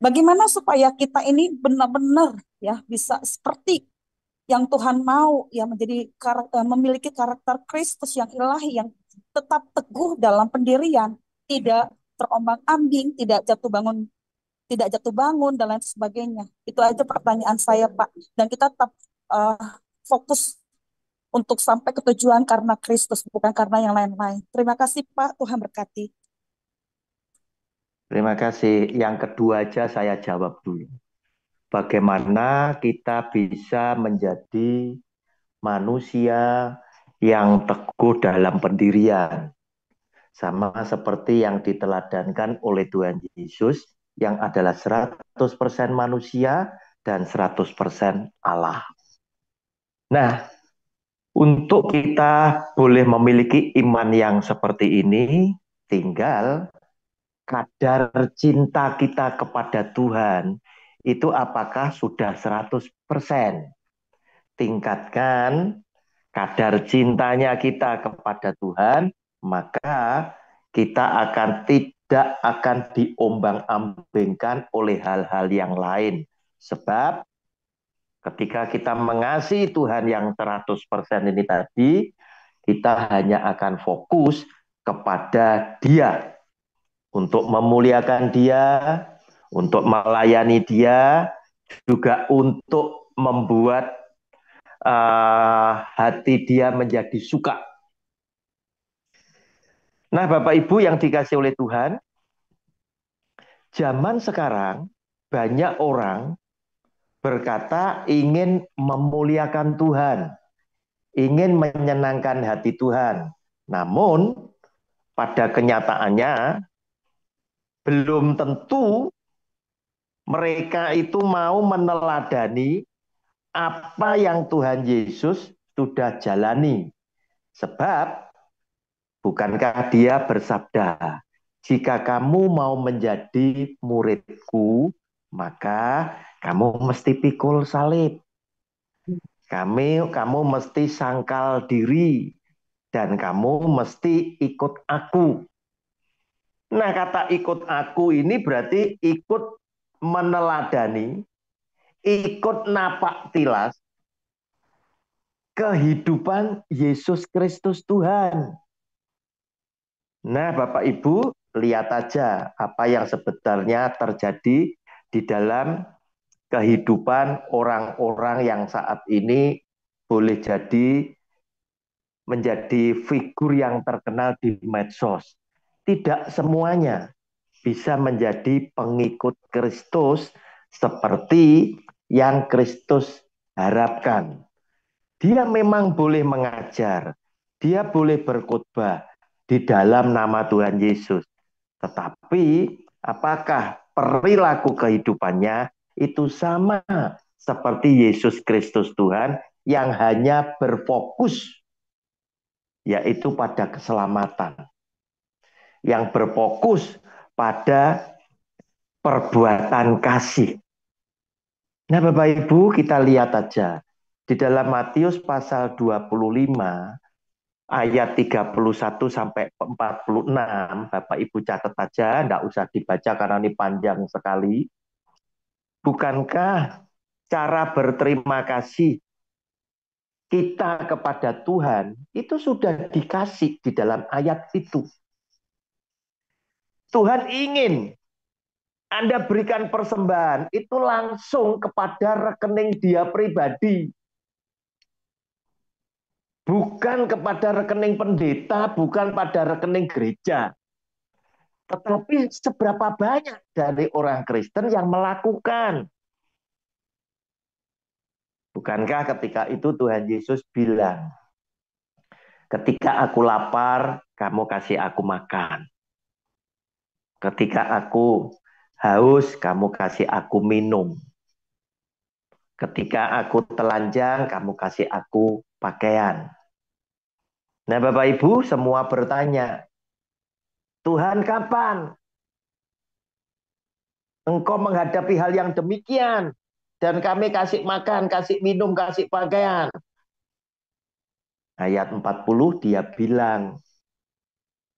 bagaimana supaya kita ini benar-benar ya bisa seperti yang Tuhan mau ya memiliki karakter Kristus yang ilahi, yang tetap teguh dalam pendirian, tidak terombang-ambing, tidak jatuh bangun dan lain sebagainya. Itu aja pertanyaan saya, Pak. Dan kita tetap fokus untuk sampai ke tujuan karena Kristus, bukan karena yang lain-lain. Terima kasih, Pak. Tuhan berkati. Terima kasih. Yang kedua aja saya jawab dulu. Bagaimana kita bisa menjadi manusia yang teguh dalam pendirian. Sama seperti yang diteladankan oleh Tuhan Yesus yang adalah 100% manusia dan 100% Allah. Nah, untuk kita boleh memiliki iman yang seperti ini, tinggal kadar cinta kita kepada Tuhan itu apakah sudah 100%. Tingkatkan kadar cintanya kita kepada Tuhan, maka kita tidak akan diombang-ambingkan oleh hal-hal yang lain. Sebab ketika kita mengasihi Tuhan yang 100% ini tadi, kita hanya akan fokus kepada Dia. Untuk memuliakan Dia, untuk melayani Dia, juga untuk membuat hati Dia menjadi suka. Nah, Bapak Ibu yang dikasih oleh Tuhan, zaman sekarang banyak orang berkata ingin memuliakan Tuhan, ingin menyenangkan hati Tuhan. Namun pada kenyataannya belum tentu mereka itu mau meneladani apa yang Tuhan Yesus sudah jalani. Sebab bukankah dia bersabda, jika kamu mau menjadi muridku, maka kamu mesti pikul salib. Kamu mesti sangkal diri. Dan kamu mesti ikut aku. Nah, kata ikut aku ini berarti ikut meneladani, ikut napak tilas kehidupan Yesus Kristus Tuhan. Nah, Bapak Ibu, lihat aja apa yang sebenarnya terjadi di dalam kehidupan orang-orang yang saat ini boleh jadi menjadi figur yang terkenal di medsos. Tidak semuanya bisa menjadi pengikut Kristus seperti yang Kristus harapkan. Dia memang boleh mengajar, dia boleh berkhotbah di dalam nama Tuhan Yesus. Tetapi apakah perilaku kehidupannya itu sama seperti Yesus Kristus Tuhan yang hanya berfokus yaitu pada keselamatan, yang berfokus pada perbuatan kasih. Nah, Bapak Ibu, kita lihat aja di dalam Matius pasal 25 ayat 31 sampai 46, Bapak Ibu catat aja, enggak usah dibaca karena ini panjang sekali. Bukankah cara berterima kasih kita kepada Tuhan itu sudah dikasih di dalam ayat itu? Tuhan ingin Anda berikan persembahan itu langsung kepada rekening dia pribadi. Bukan kepada rekening pendeta, bukan pada rekening gereja. Tetapi seberapa banyak dari orang Kristen yang melakukan? Bukankah ketika itu Tuhan Yesus bilang, ketika aku lapar, kamu kasih aku makan. Ketika aku haus, kamu kasih aku minum. Ketika aku telanjang, kamu kasih aku pakaian. Nah, Bapak Ibu semua bertanya, Tuhan, kapan Engkau menghadapi hal yang demikian? Dan kami kasih makan, kasih minum, kasih pakaian. Ayat 40 dia bilang,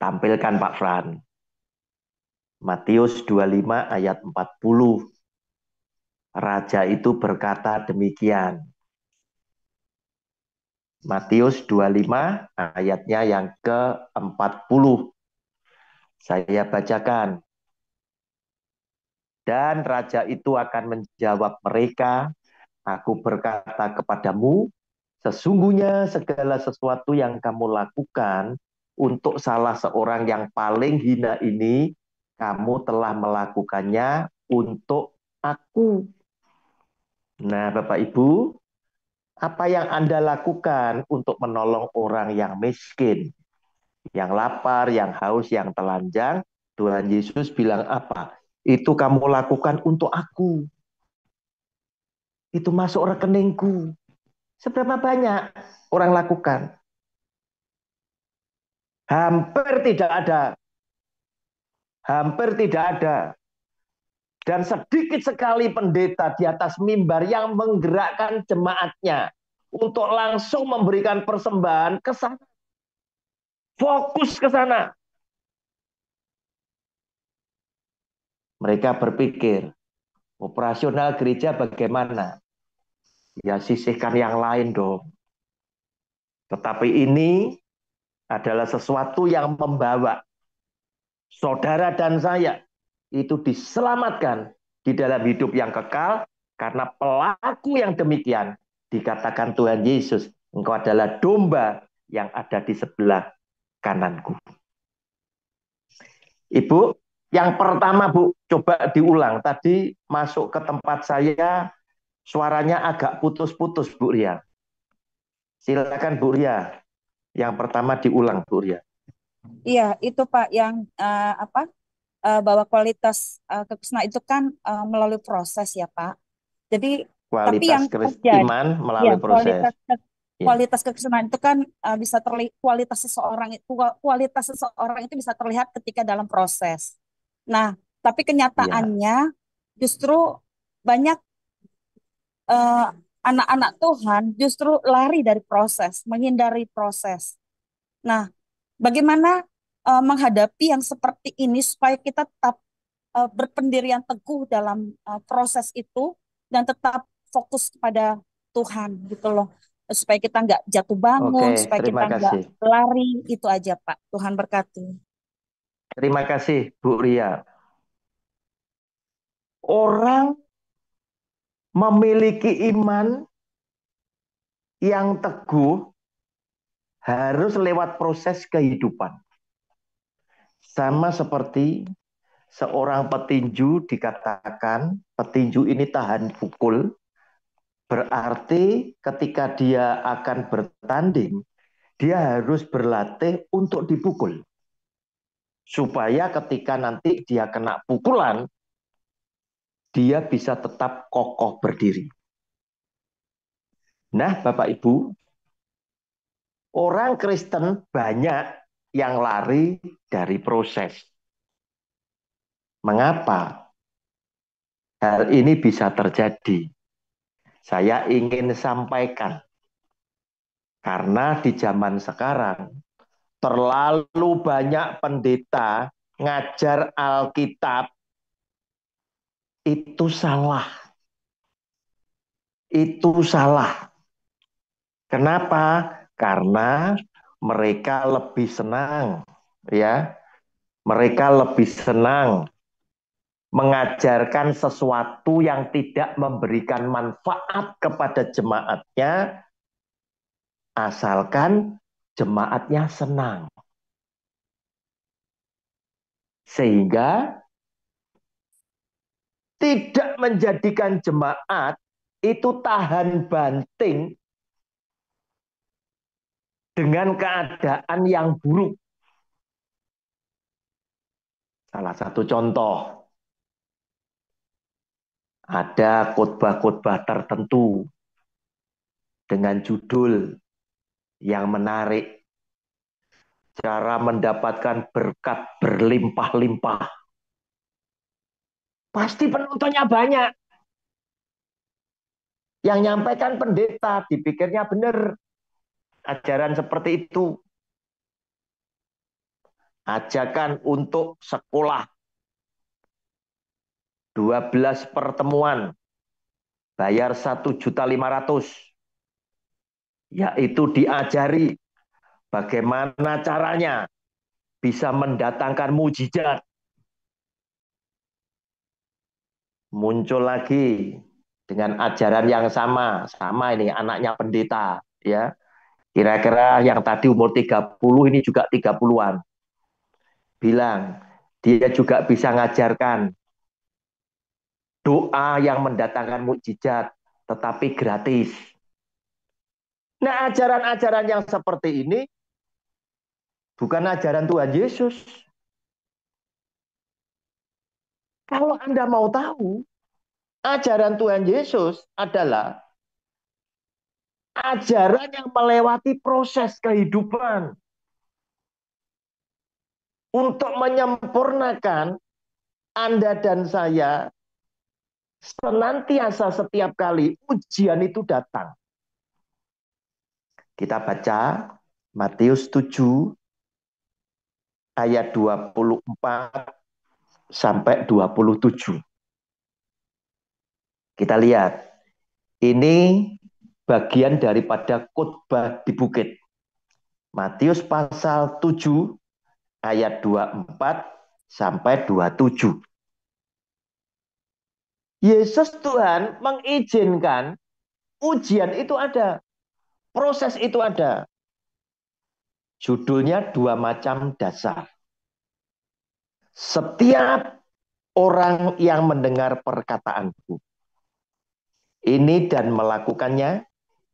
tampilkan Pak Fran. Matius 25 ayat 40. Raja itu berkata demikian. Matius 25 ayatnya yang ke-40. Saya bacakan. Dan raja itu akan menjawab mereka, aku berkata kepadamu, sesungguhnya segala sesuatu yang kamu lakukan untuk salah seorang yang paling hina ini, kamu telah melakukannya untuk aku. Nah, Bapak Ibu, apa yang Anda lakukan untuk menolong orang yang miskin, yang lapar, yang haus, yang telanjang? Tuhan Yesus bilang apa? Itu kamu lakukan untuk aku. Itu masuk rekeningku. Seberapa banyak orang lakukan? Hampir tidak ada. Hampir tidak ada. Dan sedikit sekali pendeta di atas mimbar yang menggerakkan jemaatnya untuk langsung memberikan persembahan ke sana. Fokus ke sana. Mereka berpikir, operasional gereja bagaimana? Ya sisihkan yang lain dong. Tetapi ini adalah sesuatu yang membawa saudara dan saya itu diselamatkan di dalam hidup yang kekal karena pelaku yang demikian dikatakan Tuhan Yesus, engkau adalah domba yang ada di sebelah kananku. Ibu, yang pertama Bu, coba diulang. Tadi masuk ke tempat saya, suaranya agak putus-putus Bu Ria. Silakan Bu Ria. Yang pertama diulang, Bu Ria. Iya, itu Pak yang bahwa kualitas kekristenan itu kan melalui proses ya Pak. Jadi tapi yang terjadi iman ya melalui proses. Kualitas kekristenan itu kan bisa terlihat, kualitas seseorang itu bisa terlihat ketika dalam proses. Nah, tapi kenyataannya justru banyak anak-anak Tuhan justru lari dari proses, menghindari proses. Nah, bagaimana menghadapi yang seperti ini supaya kita tetap berpendirian teguh dalam proses itu dan tetap fokus kepada Tuhan gitu loh, supaya kita nggak jatuh bangun, supaya kita nggak lari. Itu aja Pak. Tuhan berkati. Terima kasih Bu Ria. Orang memiliki iman yang teguh harus lewat proses kehidupan. Sama seperti seorang petinju dikatakan, petinju ini tahan pukul, berarti ketika dia akan bertanding, dia harus berlatih untuk dipukul. Supaya ketika nanti dia kena pukulan, dia bisa tetap kokoh berdiri. Nah, Bapak Ibu, orang Kristen banyak yang lari dari proses. Mengapa hal ini bisa terjadi? Saya ingin sampaikan, karena di zaman sekarang terlalu banyak pendeta ngajar Alkitab itu salah. Itu salah. Kenapa? Karena mereka lebih senang, ya. Mereka lebih senang mengajarkan sesuatu yang tidak memberikan manfaat kepada jemaatnya, asalkan jemaatnya senang. Sehingga tidak menjadikan jemaat itu tahan banting dengan keadaan yang buruk. Salah satu contoh, ada khotbah-khotbah tertentu dengan judul yang menarik, cara mendapatkan berkat berlimpah-limpah. Pasti penontonnya banyak. Yang nyampaikan pendeta, dipikirnya benar. Ajaran seperti itu. Ajakan untuk sekolah. 12 pertemuan. Bayar 1.500.000. Yaitu diajari bagaimana caranya bisa mendatangkan mujizat. Muncul lagi dengan ajaran yang sama ini anaknya pendeta, ya. Kira-kira yang tadi umur 30 ini juga 30-an. Bilang, dia juga bisa ngajarkan doa yang mendatangkan mukjizat, tetapi gratis. Nah, ajaran-ajaran yang seperti ini bukan ajaran Tuhan Yesus. Kalau Anda mau tahu, ajaran Tuhan Yesus adalah ajaran yang melewati proses kehidupan untuk menyempurnakan Anda dan saya senantiasa setiap kali ujian itu datang. Kita baca Matius 7 ayat 24 sampai 27. Kita lihat. Ini bagian daripada khotbah di bukit. Matius pasal 7 ayat 24 sampai 27. Yesus Tuhan mengizinkan ujian itu ada. Proses itu ada. Judulnya 2 macam dasar. Setiap orang yang mendengar perkataanku ini dan melakukannya,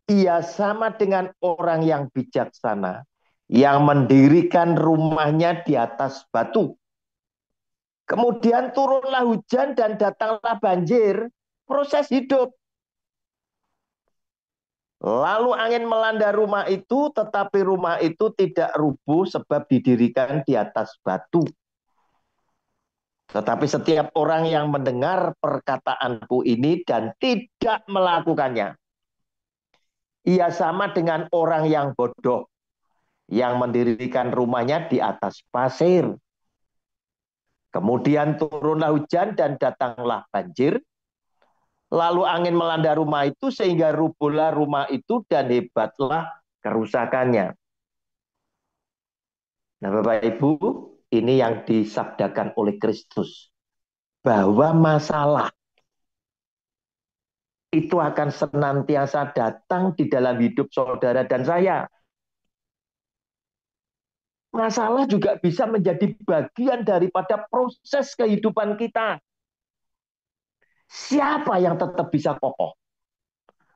ia sama dengan orang yang bijaksana yang mendirikan rumahnya di atas batu. Kemudian turunlah hujan dan datanglah banjir, proses hidup. Lalu angin melanda rumah itu, tetapi rumah itu tidak rubuh sebab didirikan di atas batu. Tetapi setiap orang yang mendengar perkataanku ini dan tidak melakukannya, ia sama dengan orang yang bodoh, yang mendirikan rumahnya di atas pasir. Kemudian turunlah hujan dan datanglah banjir. Lalu angin melanda rumah itu sehingga rubuhlah rumah itu dan hebatlah kerusakannya. Nah, Bapak Ibu, ini yang disabdakan oleh Kristus. Bahwa masalah itu akan senantiasa datang di dalam hidup saudara dan saya. Masalah juga bisa menjadi bagian daripada proses kehidupan kita. Siapa yang tetap bisa kokoh?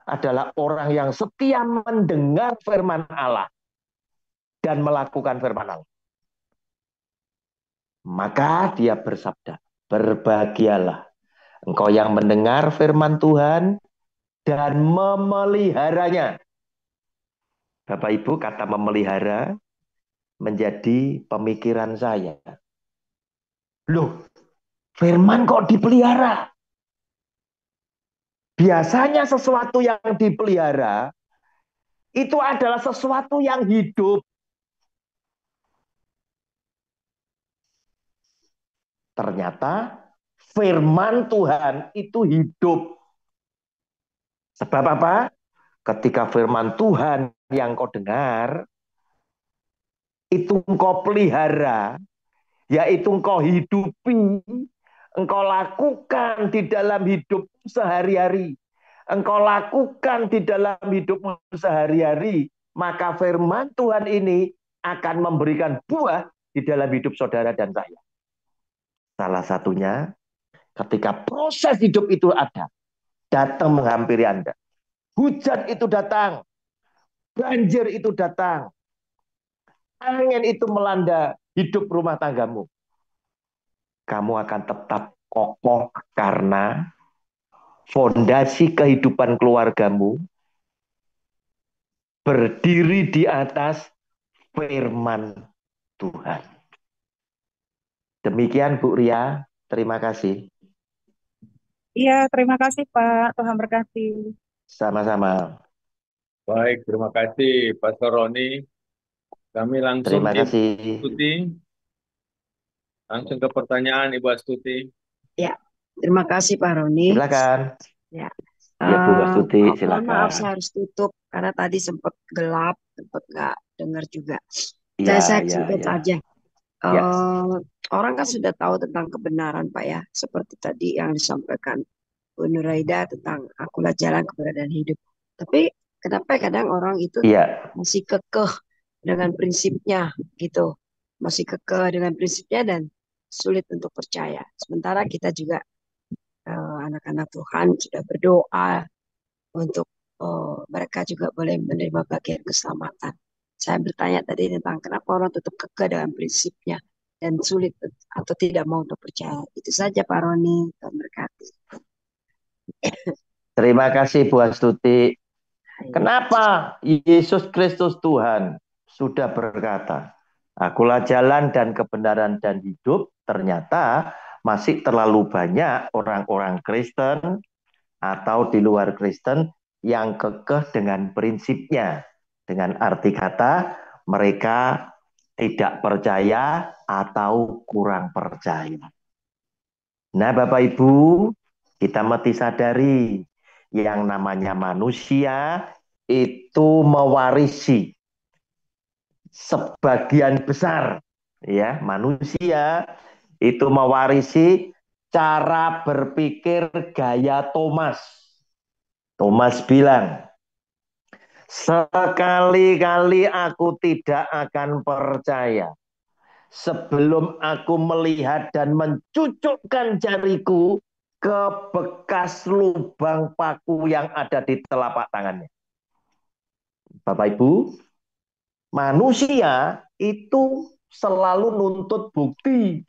Adalah orang yang setia mendengar firman Allah dan melakukan firman Allah. Maka dia bersabda, berbahagialah engkau yang mendengar firman Tuhan dan memeliharanya. Bapak Ibu, kata memelihara menjadi pemikiran saya. Loh, firman kok dipelihara? Biasanya sesuatu yang dipelihara itu adalah sesuatu yang hidup. Ternyata firman Tuhan itu hidup. Sebab apa? Ketika firman Tuhan yang kau dengar, itu engkau pelihara, yaitu engkau hidupi, engkau lakukan di dalam hidup sehari-hari, engkau lakukan di dalam hidupmu sehari-hari, maka firman Tuhan ini akan memberikan buah di dalam hidup saudara dan saya. Salah satunya ketika proses hidup itu ada, datang menghampiri Anda. Hujan itu datang, banjir itu datang, angin itu melanda hidup rumah tanggamu. Kamu akan tetap kokoh karena fondasi kehidupan keluargamu berdiri di atas firman Tuhan. Demikian Bu Ria, terima kasih. Iya, terima kasih Pak. Tuhan berkati. Sama-sama. Baik, terima kasih Pastor Roni. Kami langsung Terima ke kasih. Astuti. Langsung ke pertanyaan Ibu Astuti. Ya, terima kasih Pak Roni. Silakan. Ya, Ya Bu Astuti, mohon silakan. maaf saya harus tutup karena tadi sempat gelap, sempat nggak dengar juga. Ya, Saya ya, singkat ya. saja. Ya. Orang kan sudah tahu tentang kebenaran Pak ya, seperti tadi yang disampaikan Bu Nuraida tentang akulah jalan kebenaran hidup. Tapi kenapa kadang orang itu masih kekeh dengan prinsipnya gitu, masih kekeh dengan prinsipnya dan sulit untuk percaya. Sementara kita juga anak-anak Tuhan sudah berdoa untuk mereka juga boleh menerima bagian keselamatan. Saya bertanya tadi tentang kenapa orang tetap kekeh dengan prinsipnya dan sulit atau tidak mau untuk percaya. Itu saja Pak Roni, Tuhan berkati. Terima kasih Bu Astuti. Kenapa Yesus Kristus Tuhan sudah berkata, akulah jalan dan kebenaran dan hidup, ternyata masih terlalu banyak orang-orang Kristen atau di luar Kristen yang kekeh dengan prinsipnya. Dengan arti kata mereka tidak percaya atau kurang percaya. Nah Bapak Ibu, kita mesti sadari yang namanya manusia itu mewarisi sebagian besar, ya, manusia itu mewarisi cara berpikir gaya Thomas. Thomas bilang, sekali-kali aku tidak akan percaya sebelum aku melihat dan mencucukkan jariku ke bekas lubang paku yang ada di telapak tangannya. Bapak Ibu, Manusia itu selalu nuntut bukti.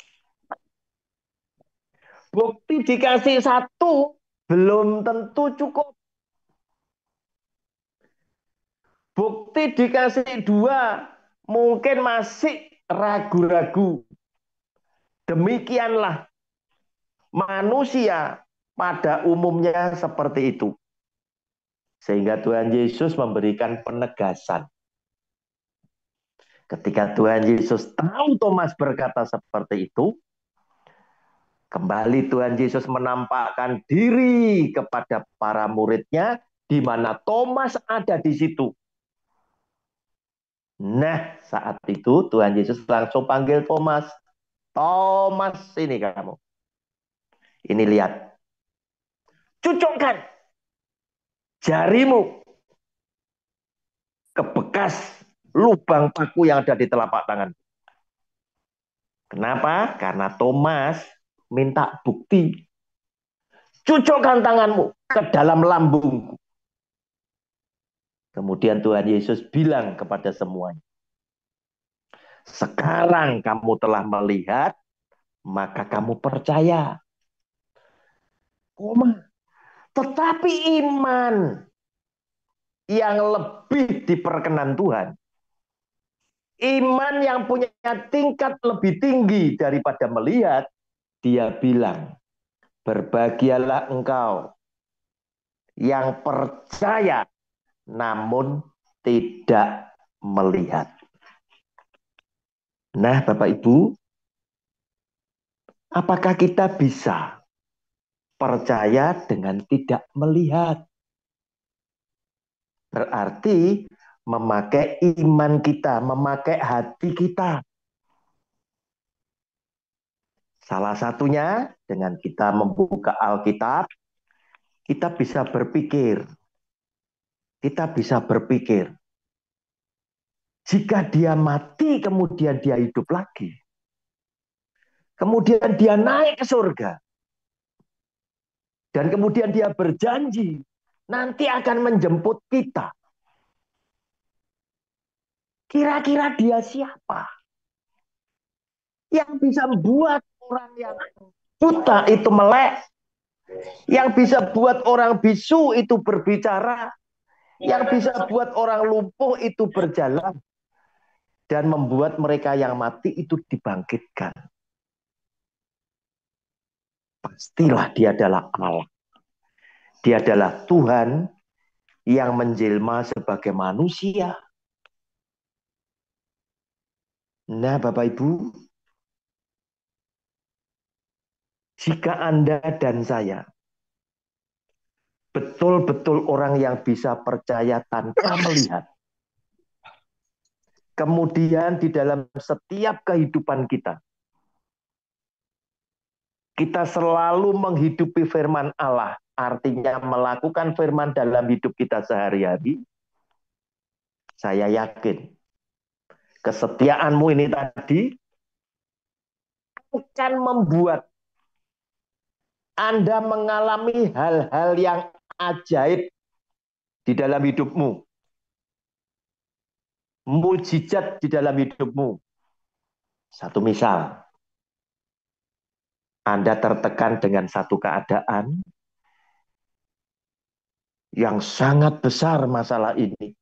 Bukti dikasih satu, belum tentu cukup. Bukti dikasih dua, mungkin masih ragu-ragu. Demikianlah manusia pada umumnya seperti itu. Sehingga Tuhan Yesus memberikan penegasan. Ketika Tuhan Yesus tahu Thomas berkata seperti itu, kembali Tuhan Yesus menampakkan diri kepada para muridnya, di mana Thomas ada di situ. Nah, saat itu Tuhan Yesus langsung panggil Thomas. Thomas, ini kamu. Ini lihat. Cucukkan jarimu ke bekas lubang paku yang ada di telapak tangan. Kenapa? Karena Thomas minta bukti. Cucukkan tanganmu ke dalam lambungku. Kemudian Tuhan Yesus bilang kepada semuanya, sekarang kamu telah melihat, maka kamu percaya. Tetapi iman yang lebih diperkenan Tuhan, iman yang punya tingkat lebih tinggi daripada melihat, dia bilang, berbahagialah engkau yang percaya namun tidak melihat. Nah, Bapak Ibu, apakah kita bisa percaya dengan tidak melihat? Berarti memakai iman kita, memakai hati kita. Salah satunya dengan kita membuka Alkitab, kita bisa berpikir. Kita bisa berpikir, jika dia mati kemudian dia hidup lagi, kemudian dia naik ke surga, dan kemudian dia berjanji nanti akan menjemput kita. Kira-kira dia siapa? Yang bisa buat orang yang buta itu melek, yang bisa buat orang bisu itu berbicara, yang bisa buat orang lumpuh itu berjalan, dan membuat mereka yang mati itu dibangkitkan. Pastilah dia adalah Allah. Dia adalah Tuhan yang menjelma sebagai manusia. Nah, Bapak Ibu, jika Anda dan saya betul-betul orang yang bisa percaya tanpa melihat, kemudian di dalam setiap kehidupan kita, kita selalu menghidupi firman Allah, artinya melakukan firman dalam hidup kita sehari-hari, saya yakin kesetiaanmu ini tadi akan membuat Anda mengalami hal-hal yang ajaib di dalam hidupmu. Mujizat di dalam hidupmu. Satu misal, Anda tertekan dengan satu keadaan yang sangat besar masalah ini.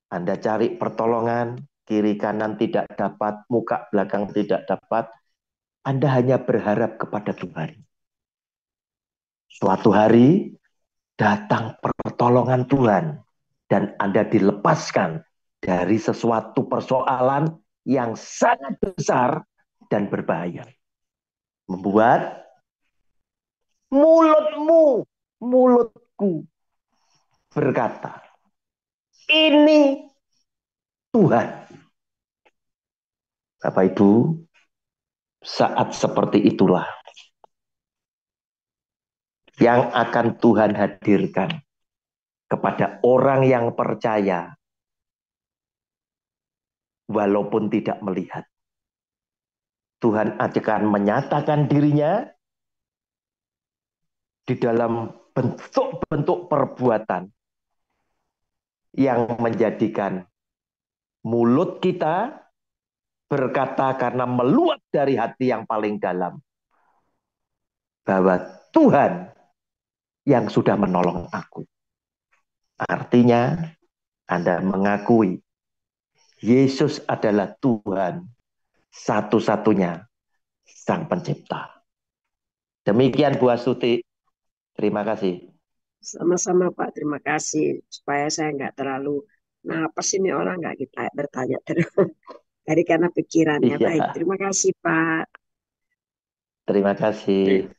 Anda cari pertolongan, kiri kanan tidak dapat, muka belakang tidak dapat. Anda hanya berharap kepada Tuhan. Suatu hari datang pertolongan Tuhan dan Anda dilepaskan dari sesuatu persoalan yang sangat besar dan berbahaya. Membuat mulutku berkata, ini Tuhan. Bapak Ibu, saat seperti itulah yang akan Tuhan hadirkan kepada orang yang percaya walaupun tidak melihat. Tuhan akan menyatakan dirinya di dalam bentuk-bentuk perbuatan yang menjadikan Mulut kita berkata karena meluap dari hati yang paling dalam bahwa Tuhan yang sudah menolong aku. Artinya Anda mengakui Yesus adalah Tuhan satu-satunya Sang Pencipta. Demikian Bu Astuti. Terima kasih. Sama-sama Pak, terima kasih. Supaya saya nggak terlalu, nah apa sih ini orang nggak kita bertanya terus. Dari karena pikirannya. Iya. Baik, terima kasih Pak. Terima kasih.